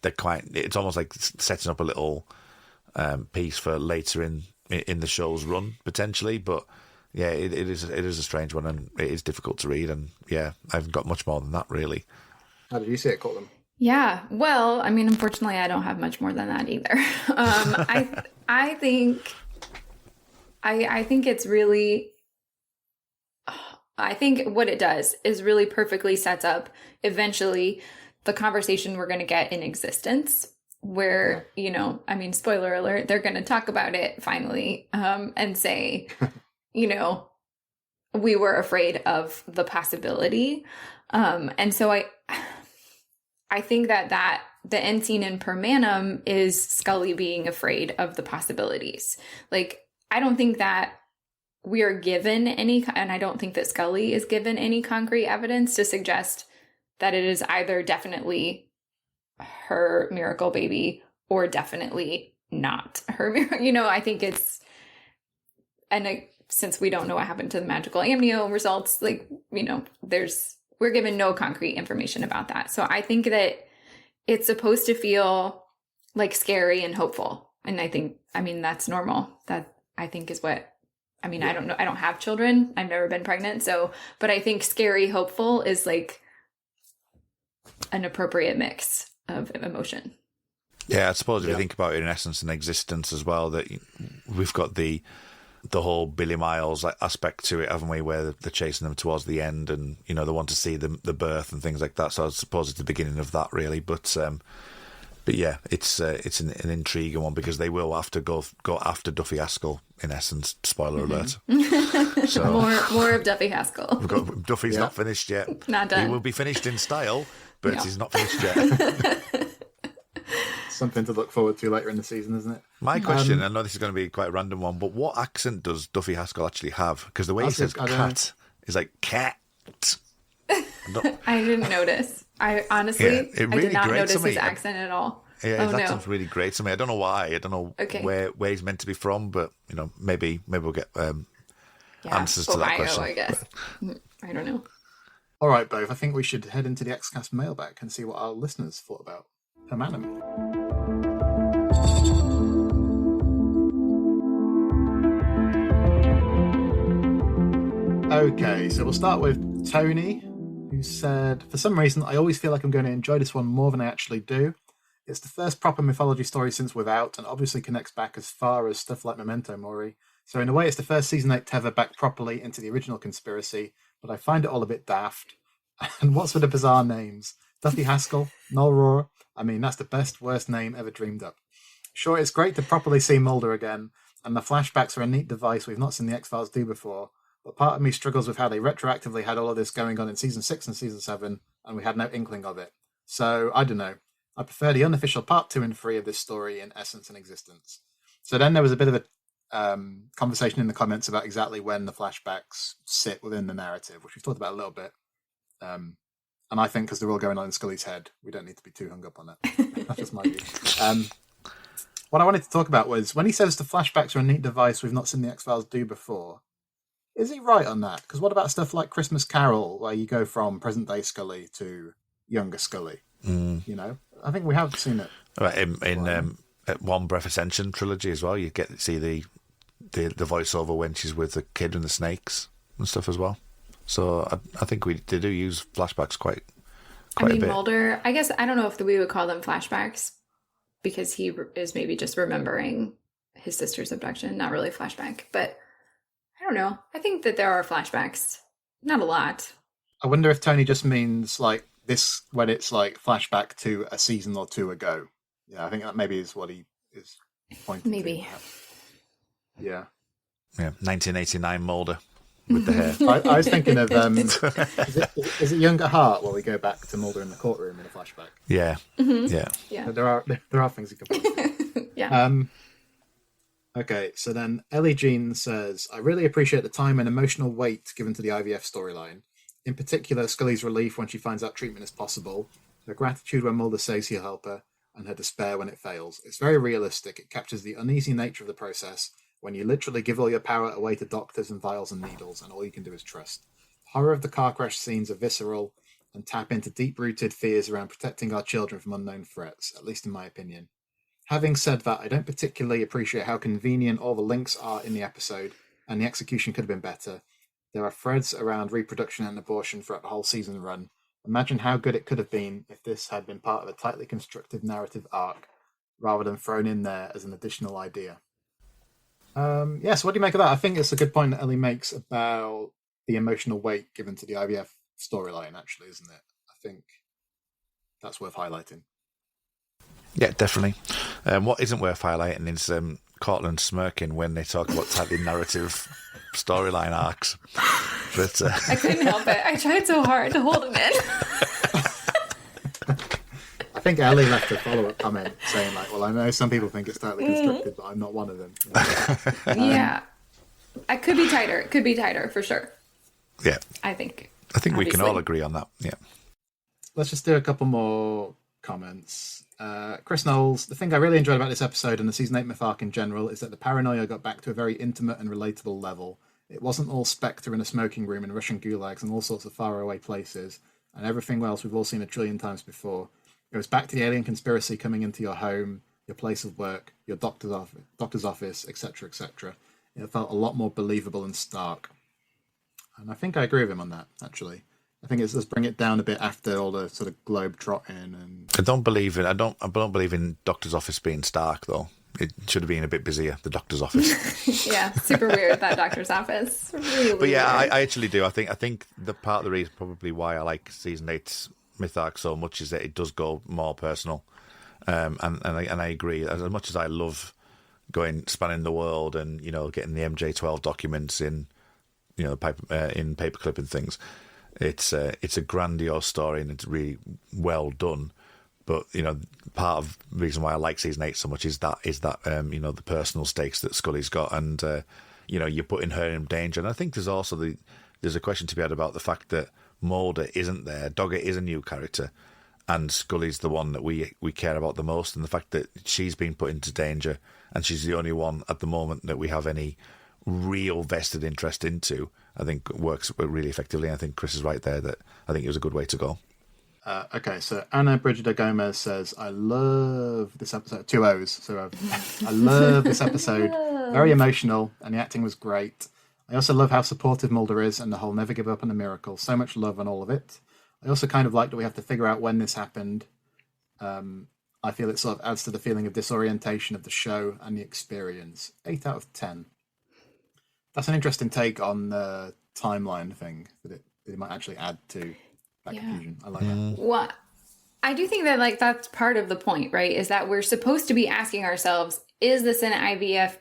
it's almost like setting up a little piece for later in the show's run potentially. But yeah, it is a strange one, and it is difficult to read. And yeah, I haven't got much more than that really. How did you see it, Cortlan? Yeah, well, I mean, unfortunately, I don't have much more than that either. I think it's really. I think what it does is really perfectly sets up eventually the conversation we're going to get in existence where, I mean, spoiler alert, they're going to talk about it finally and say, we were afraid of the possibility. And so I think that the end scene in Per Manum is Scully being afraid of the possibilities. Like, I don't think that we are given any, and I don't think that Scully is given any concrete evidence to suggest that it is either definitely her miracle baby or definitely not her miracle. I think it's, since we don't know what happened to the magical amnio results, we're given no concrete information about that. So I think that it's supposed to feel like scary and hopeful. And that's normal. That I think is what, I don't know. I don't have children. I've never been pregnant. But I think scary, hopeful is like an appropriate mix of emotion. Yeah, I suppose if you think about it in essence and existence as well, that we've got the whole Billy Miles aspect to it, haven't we, where they're chasing them towards the end and, they want to see the birth and things like that. So I suppose it's the beginning of that, really. But yeah, it's an intriguing one because they will have to go after Duffy Haskell, in essence. Spoiler alert. So more of Duffy Haskell. Duffy's not finished yet. Not done. He will be finished in style, but he's not finished yet. Something to look forward to later in the season, isn't it? My question, I know this is going to be quite a random one, but what accent does Duffy Haskell actually have? Because the way he says cat is like cat. I didn't notice. I honestly, I did not notice his accent at all. Yeah, his accent's really great to me. I don't know why. I don't know where he's meant to be from, but maybe we'll get answers to that question. I guess. I don't know. All right, both. I think we should head into the XCast mailbag and see what our listeners thought about Per Manum. Okay, so we'll start with Tony, who said, for some reason, I always feel like I'm going to enjoy this one more than I actually do. It's the first proper mythology story since Without, and obviously connects back as far as stuff like Memento Mori. So in a way, it's the first season 8 tether back properly into the original conspiracy, but I find it all a bit daft. And what's with the bizarre names? Duffy Haskell, Noel Rohr. I mean, that's the best, worst name ever dreamed up. Sure, it's great to properly see Mulder again, and the flashbacks are a neat device we've not seen the X-Files do before, but part of me struggles with how they retroactively had all of this going on in Season 6 and Season 7, and we had no inkling of it. So, I don't know. I prefer the unofficial Part 2 and 3 of this story in essence and existence. So then there was a bit of a conversation in the comments about exactly when the flashbacks sit within the narrative, which we've talked about a little bit. And I think because they're all going on in Scully's head, we don't need to be too hung up on that. That's just my view. What I wanted to talk about was when he says the flashbacks are a neat device we've not seen the X-Files do before, Is he right on that? Because what about stuff like Christmas Carol, where you go from present-day Scully to younger Scully? You know, I think we have seen it. Right, in One Breath Ascension trilogy as well, you get to see the voiceover when she's with the kid and the snakes and stuff as well. So I think they do use flashbacks quite a bit. Mulder, I guess, I don't know if we would call them flashbacks, because he is maybe just remembering his sister's abduction, not really flashback, but I don't know. I think that there are flashbacks. Not a lot. I wonder if Tony just means like this when it's like flashback to a season or two ago. Yeah, I think that maybe is what he is pointing Maybe. to. Yeah. Yeah, 1989 Mulder with the hair. I was thinking of is it Young at Heart where we go back to Mulder in the courtroom in a flashback? Yeah, Yeah. But there are things you can point to. Yeah. Okay, so then Ellie Jean says, I really appreciate the time and emotional weight given to the IVF storyline. In particular, Scully's relief when she finds out treatment is possible, her gratitude when Mulder says he'll help her, and her despair when it fails. It's very realistic. It captures the uneasy nature of the process when you literally give all your power away to doctors and vials and needles, and all you can do is trust. The horror of the car crash scenes are visceral and tap into deep-rooted fears around protecting our children from unknown threats, at least in my opinion. Having said that, I don't particularly appreciate how convenient all the links are in the episode, and the execution could have been better. There are threads around reproduction and abortion throughout the whole season run. Imagine how good it could have been if this had been part of a tightly constructed narrative arc, rather than thrown in there as an additional idea. Yes, what do you make of that? I think it's a good point that Ellie makes about the emotional weight given to the IVF storyline, actually, isn't it? I think that's worth highlighting. Yeah, definitely. What isn't worth highlighting is Cortlan smirking when they talk about tightly narrative storyline arcs. But I couldn't help it. I tried so hard to hold him in. I think Ellie left a follow-up comment saying, like, well, I know some people think it's tightly constructed, but I'm not one of them. Yeah. I could be tighter. It could be tighter, for sure. Yeah. I think we can all agree on that. Yeah. Let's just do a couple more comments. Chris Knowles, the thing I really enjoyed about this episode and the season 8 myth arc in general is that the paranoia got back to a very intimate and relatable level. It wasn't all Spectre in a smoking room and Russian gulags and all sorts of faraway places and everything else we've all seen a trillion times before. It was back to the alien conspiracy coming into your home, your place of work, your doctor's office, etc., etc. It felt a lot more believable and stark. And I think I agree with him on that, actually. I think it's just bring it down a bit after all the sort of globe trotting and. I don't believe in doctor's office being stark though. It should have been a bit busier. The doctor's office. Yeah, super weird that doctor's office. Really. But yeah, weird. I actually do. I think the part of the reason probably why I like season 8's myth arc so much is that it does go more personal. And I agree. As much as I love going spanning the world and getting the MJ12 documents in in paperclip and things. It's a grandiose story and it's really well done. But part of the reason why I like season 8 so much is that the personal stakes that Scully's got, and you're putting her in danger. And I think there's also there's a question to be had about the fact that Mulder isn't there. Doggett is a new character, and Scully's the one that we care about the most. And the fact that she's been put into danger, and she's the only one at the moment that we have any real vested interest into, I think works really effectively. I think Chris is right there that I think it was a good way to go. Okay, so Anna Brigida Gomez says, I love this episode. 2 O's. So I love this episode. Very emotional, and the acting was great. I also love how supportive Mulder is and the whole never give up on a miracle. So much love on all of it. I also kind of like that we have to figure out when this happened. I feel it sort of adds to the feeling of disorientation of the show and the experience. 8 out of 10. That's an interesting take on the timeline thing, that it might actually add to that confusion. I like that. Well, I do think that that's part of the point, right? Is that we're supposed to be asking ourselves, is this an IVF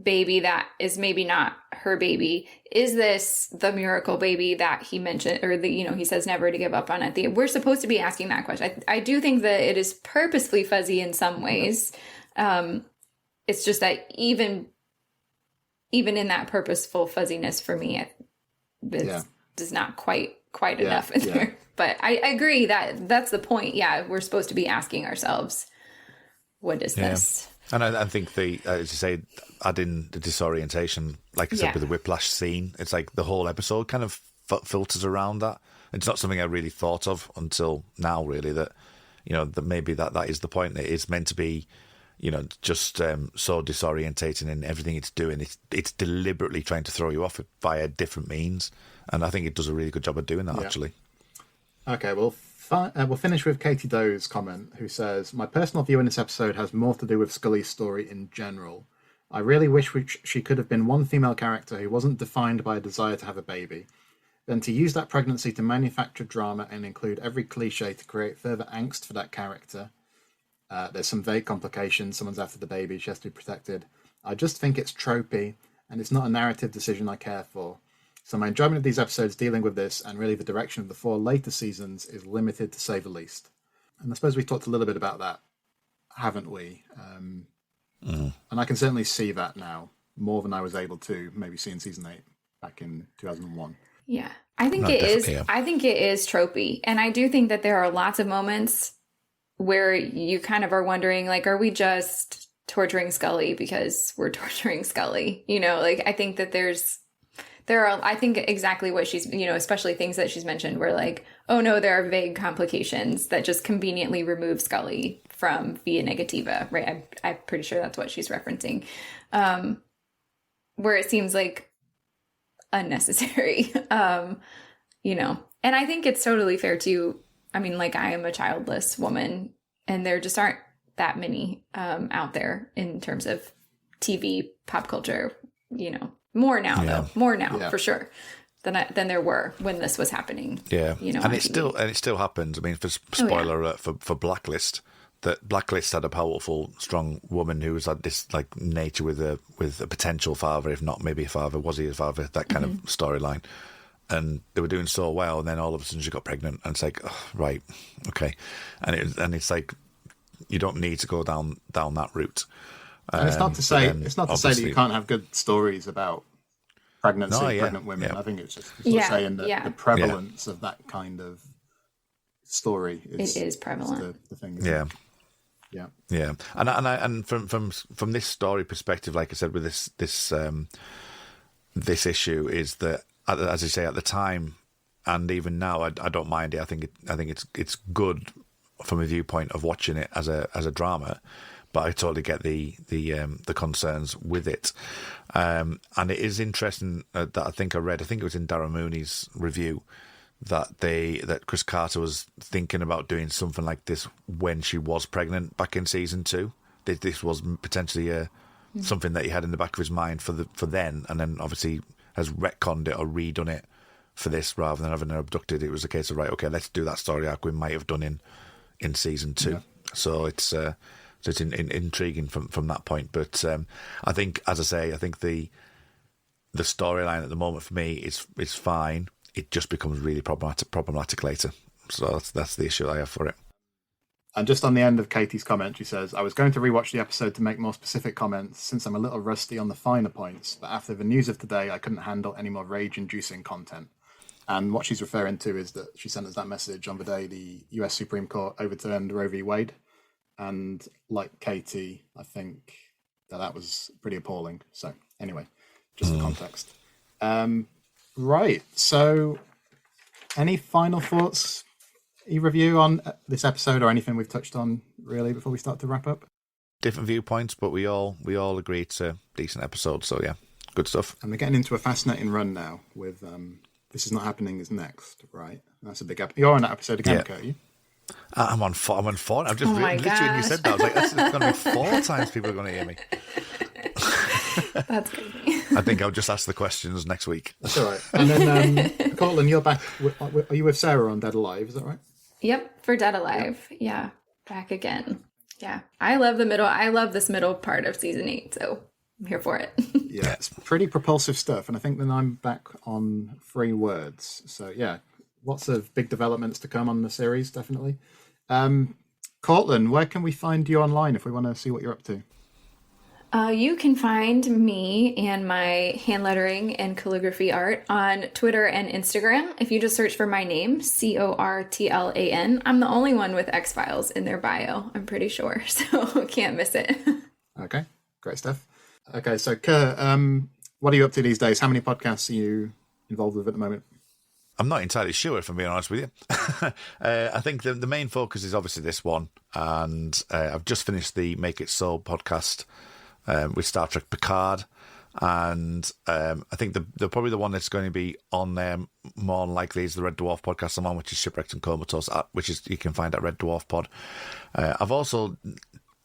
baby that is maybe not her baby? Is this the miracle baby that he mentioned, or he says never to give up on it? We're supposed to be asking that question. I do think that it is purposefully fuzzy in some ways. It's just that even in that purposeful fuzziness, for me, it is not quite enough in there. But I agree that that's the point. Yeah, we're supposed to be asking ourselves, what is this? And I think as you say, adding the disorientation, like I said, with the whiplash scene, it's like the whole episode kind of filters around that. It's not something I really thought of until now, really, that, that maybe that is the point. It's meant to be, just so disorientating in everything it's doing. It's deliberately trying to throw you off via different means. And I think it does a really good job of doing that, actually. Okay, well, we'll finish with Katie Doe's comment, who says, "My personal view in this episode has more to do with Scully's story in general. I really wish she could have been one female character who wasn't defined by a desire to have a baby. Then to use that pregnancy to manufacture drama and include every cliche to create further angst for that character. There's some vague complications, someone's after the baby, she has to be protected. I just think it's tropey, and it's not a narrative decision I care for. So my enjoyment of these episodes dealing with this, and really the direction of the 4 later seasons, is limited to say the least." And I suppose we've talked a little bit about that, haven't we? And I can certainly see that now, more than I was able to maybe see in season 8 back in 2001. Yeah, I think it is. Yeah. I think it is tropey. And I do think that there are lots of moments where you kind of are wondering, like, are we just torturing Scully because we're torturing Scully? I think that I think exactly what she's, especially things that she's mentioned where like, oh no, there are vague complications that just conveniently remove Scully from via negativa, right? I'm pretty sure that's what she's referencing. Where it seems like unnecessary, and I think it's totally fair to, I am a childless woman and there just aren't that many out there in terms of TV pop culture, More now, though. More now, for sure, than there were when this was happening. Yeah, and it still happens. For spoiler alert for Blacklist, that Blacklist had a powerful, strong woman who had this like nature with a potential father, if not maybe a father. Was he a father? That kind of storyline, and they were doing so well, and then all of a sudden she got pregnant, and it's like, oh, right, okay, and it's like you don't need to go down that route. And it's not to say that you can't have good stories about pregnancy, pregnant women. I think it's just saying that the prevalence of that kind of story is prevalent. The thing. Yeah. And from this story perspective, like I said, with this issue is that, as I say, at the time and even now, I don't mind it. I think it's good from a viewpoint of watching it as a drama. But I totally get the concerns with it, and it is interesting that I think it was in Darren Mooney's review that Chris Carter was thinking about doing something like this when she was pregnant back in season 2. This was potentially something that he had in the back of his mind for then, and then obviously has retconned it or redone it for this rather than having her abducted. It was a case of, right, okay, let's do that story arc we might have done in season 2. Yeah. So it's intriguing from that point. But I think, as I say, the storyline at the moment for me is fine. It just becomes really problematic later. So that's the issue I have for it. And just on the end of Katie's comment, she says, "I was going to rewatch the episode to make more specific comments since I'm a little rusty on the finer points, but after the news of today, I couldn't handle any more rage-inducing content." And what she's referring to is that she sent us that message on the day the US Supreme Court overturned Roe v. Wade. And like Katie, I think that was pretty appalling. So anyway, just for context. Right. So any final thoughts, either of you, on this episode or anything we've touched on really before we start to wrap up? Different viewpoints, but we all agree it's a decent episode. So yeah, good stuff. And we're getting into a fascinating run now with This Is Not Happening is next, right? That's a big episode. You're on that episode again, Kurt, you? I'm on 4. I've just literally when you said that, I was like, that's going to be 4 times people are going to hear me. That's crazy. I think I'll just ask the questions next week. That's all right. And then, Cortlan, you're back. Are you with Sarah on Dead Alive? Is that right? Yep, for Dead Alive. Yeah, back again. Yeah, I love the middle. I love this middle part of season 8, so I'm here for it. Yeah, it's pretty propulsive stuff. And I think then I'm back on 3 words. So yeah, lots of big developments to come on the series, definitely. Cortlan, where can we find you online if we want to see what you're up to? You can find me and my hand lettering and calligraphy art on Twitter and Instagram. If you just search for my name, Cortlan. I'm the only one with X-Files in their bio, I'm pretty sure, so can't miss it. Okay, great stuff. Okay, so Kurt, what are you up to these days? How many podcasts are you involved with at the moment? I'm not entirely sure, if I'm being honest with you. I think the main focus is obviously this one, and I've just finished the Make It So podcast with Star Trek Picard, and I think the probably the one that's going to be on there more likely is the Red Dwarf podcast I'm on, which is Shipwrecked and Comatose, which is you can find at Red Dwarf Pod. I've also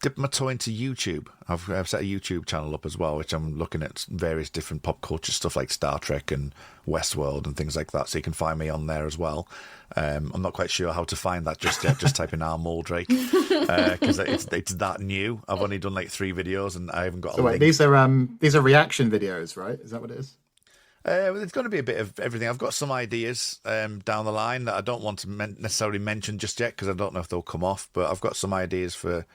dipped my toe into YouTube. I've set a YouTube channel up as well, which I'm looking at various different pop culture stuff like Star Trek and Westworld and things like that. So you can find me on there as well. I'm not quite sure how to find that just yet. Just type in R. Moldrake because it's that new. I've only done like 3 videos and I haven't got. So wait, these are reaction videos, right? Is that what it is? There's going to be a bit of everything. I've got some ideas down the line that I don't want to necessarily mention just yet because I don't know if they'll come off. But I've got some ideas for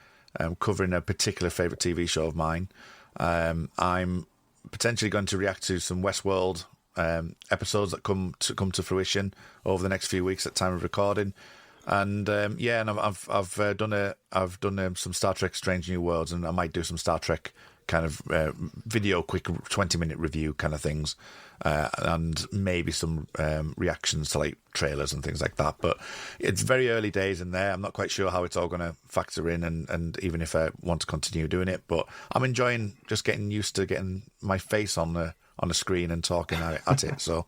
covering a particular favourite TV show of mine. I'm potentially going to react to some Westworld episodes that come to fruition over the next few weeks at time of recording. And and I've done some Star Trek Strange New Worlds, and I might do some Star Trek kind of video, quick 20-minute review kind of things, and maybe some reactions to like trailers and things like that. But it's very early days in there. I'm not quite sure how it's all going to factor in, and even if I want to continue doing it. But I'm enjoying just getting used to getting my face on the screen and talking at it. So,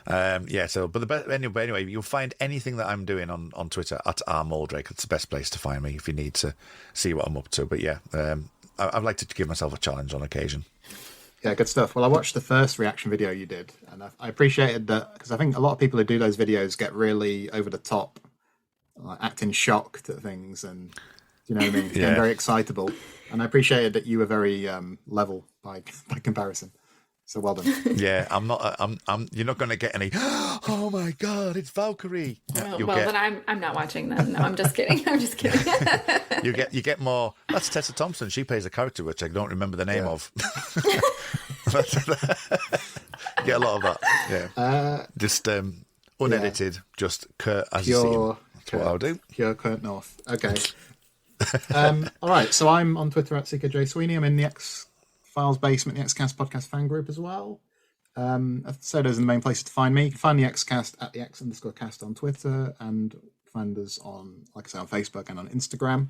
anyway, you'll find anything that I'm doing on Twitter at R. Moldrake. It's the best place to find me if you need to see what I'm up to. But yeah, I'd like to give myself a challenge on occasion. Yeah, good stuff. Well, I watched the first reaction video you did, and I appreciated that because I think a lot of people who do those videos get really over the top, like acting shocked at things, and you know what I mean, getting very excitable. And I appreciated that you were very level by comparison. So well done. Yeah, I'm not. You're not going to get any. Oh my God, it's Valkyrie. Then I'm not watching them. No, I'm just kidding. I'm just kidding. you get more. That's Tessa Thompson. She plays a character which I don't remember the name of. Get a lot of that. Yeah, just unedited. Just Kurt as you see him. That's what I'll do. Pure Kurt North. Okay. All right. So I'm on Twitter at Carl Sweeney. I'm in the X-Files Basement, the XCast podcast fan group as well. So those are the main places to find me. You can find the XCast at the X_cast on Twitter, and find us on, like I say, on Facebook and on Instagram.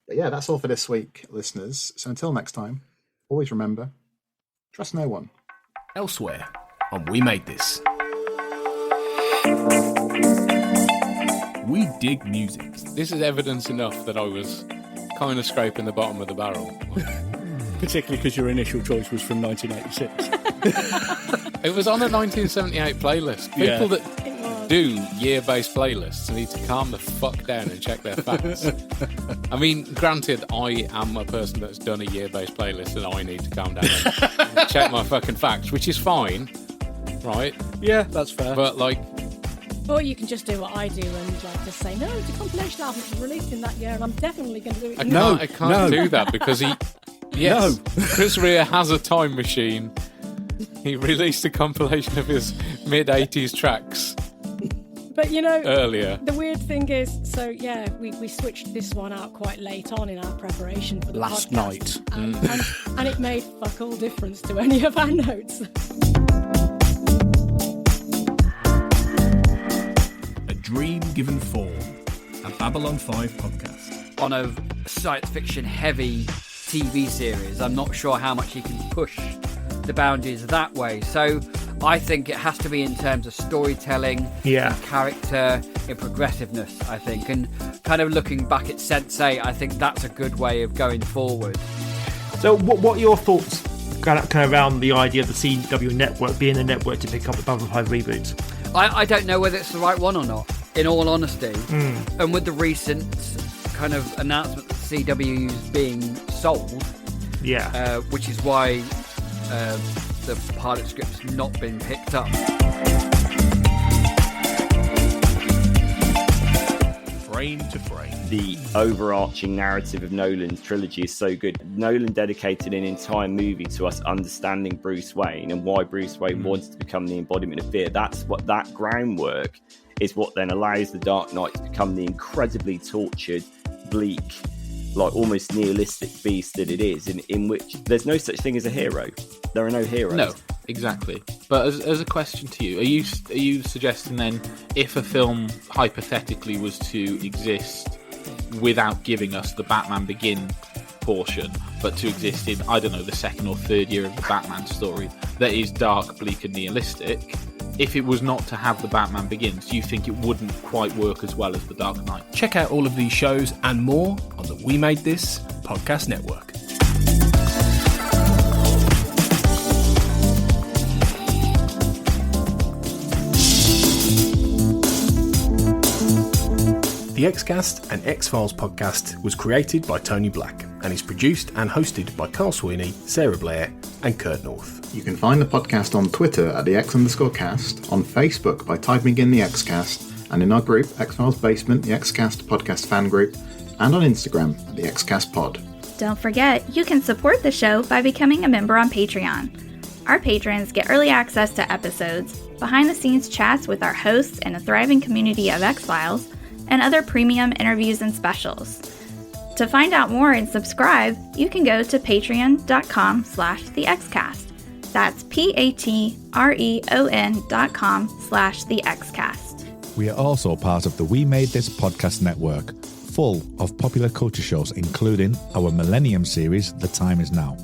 But yeah, that's all for this week, listeners. So until next time, always remember, trust no one. Elsewhere on We Made This. We dig music. This is evidence enough that I was kind of scraping the bottom of the barrel. Particularly because your initial choice was from 1986. It was on a 1978 playlist. People that do year-based playlists need to calm the fuck down and check their facts. I mean, granted, I am a person that's done a year-based playlist and I need to calm down and check my fucking facts, which is fine, right? Yeah, that's fair. But, like... Or you can just do what I do and like just say, no, it's a compilation album that was released in that year and I'm definitely going to do it. I can't do that because he... Yes, no. Chris Rea has a time machine. He released a compilation of his mid-80s tracks. But you know, earlier. The weird thing is, so yeah, we switched this one out quite late on in our preparation for the last podcast, night. And it made fuck all difference to any of our notes. A dream given form. A Babylon 5 podcast. On a science fiction heavy TV series, I'm not sure how much you can push the boundaries that way. So I think it has to be in terms of storytelling, in character, in progressiveness, I think. And kind of looking back at Sense8, I think that's a good way of going forward. So what are your thoughts kind of around the idea of the CW network being a network to pick up the Babylon 5 reboots? I don't know whether it's the right one or not, in all honesty. And with the recent kind of announcement that CW is being sold, which is why the pilot script's not been picked up. Frame to frame. The overarching narrative of Nolan's trilogy is so good. Nolan dedicated an entire movie to us understanding Bruce Wayne and why Bruce Wayne wanted to become the embodiment of fear. That's what that groundwork is, what then allows the Dark Knight to become the incredibly tortured, bleak, like almost nihilistic beast that it is, in which there's no such thing as a hero. There are no heroes. No, exactly. But as a question to you, are you suggesting then, if a film hypothetically was to exist without giving us the Batman Begin portion, but to exist in, I don't know, the second or third year of the Batman story that is dark, bleak and nihilistic, if it was not to have the Batman Begins, do you think it wouldn't quite work as well as the Dark Knight? Check out all of these shows and more on the We Made This podcast network. The X-Cast, an X-Files podcast, was created by Tony Black and is produced and hosted by Carl Sweeney, Sarah Blair and Kurt North. You can find the podcast on Twitter at the X_cast, on Facebook by typing in the X-Cast, and in our group, X-Files Basement, the X-Cast podcast fan group, and on Instagram at the X-Cast pod. Don't forget, you can support the show by becoming a member on Patreon. Our patrons get early access to episodes, behind-the-scenes chats with our hosts and a thriving community of X-Files, and other premium interviews and specials. To find out more and subscribe, you can go to patreon.com/thexcast. That's patreon.com/thexcast. We are also part of the We Made This podcast network, full of popular culture shows, including our Millennium series, The Time Is Now.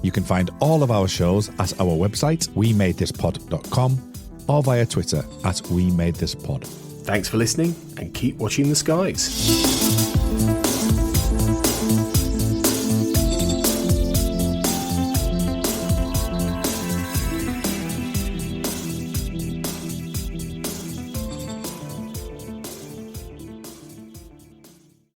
You can find all of our shows at our website, wemadethispod.com, or via Twitter at wemadethispod. Thanks for listening and keep watching the skies.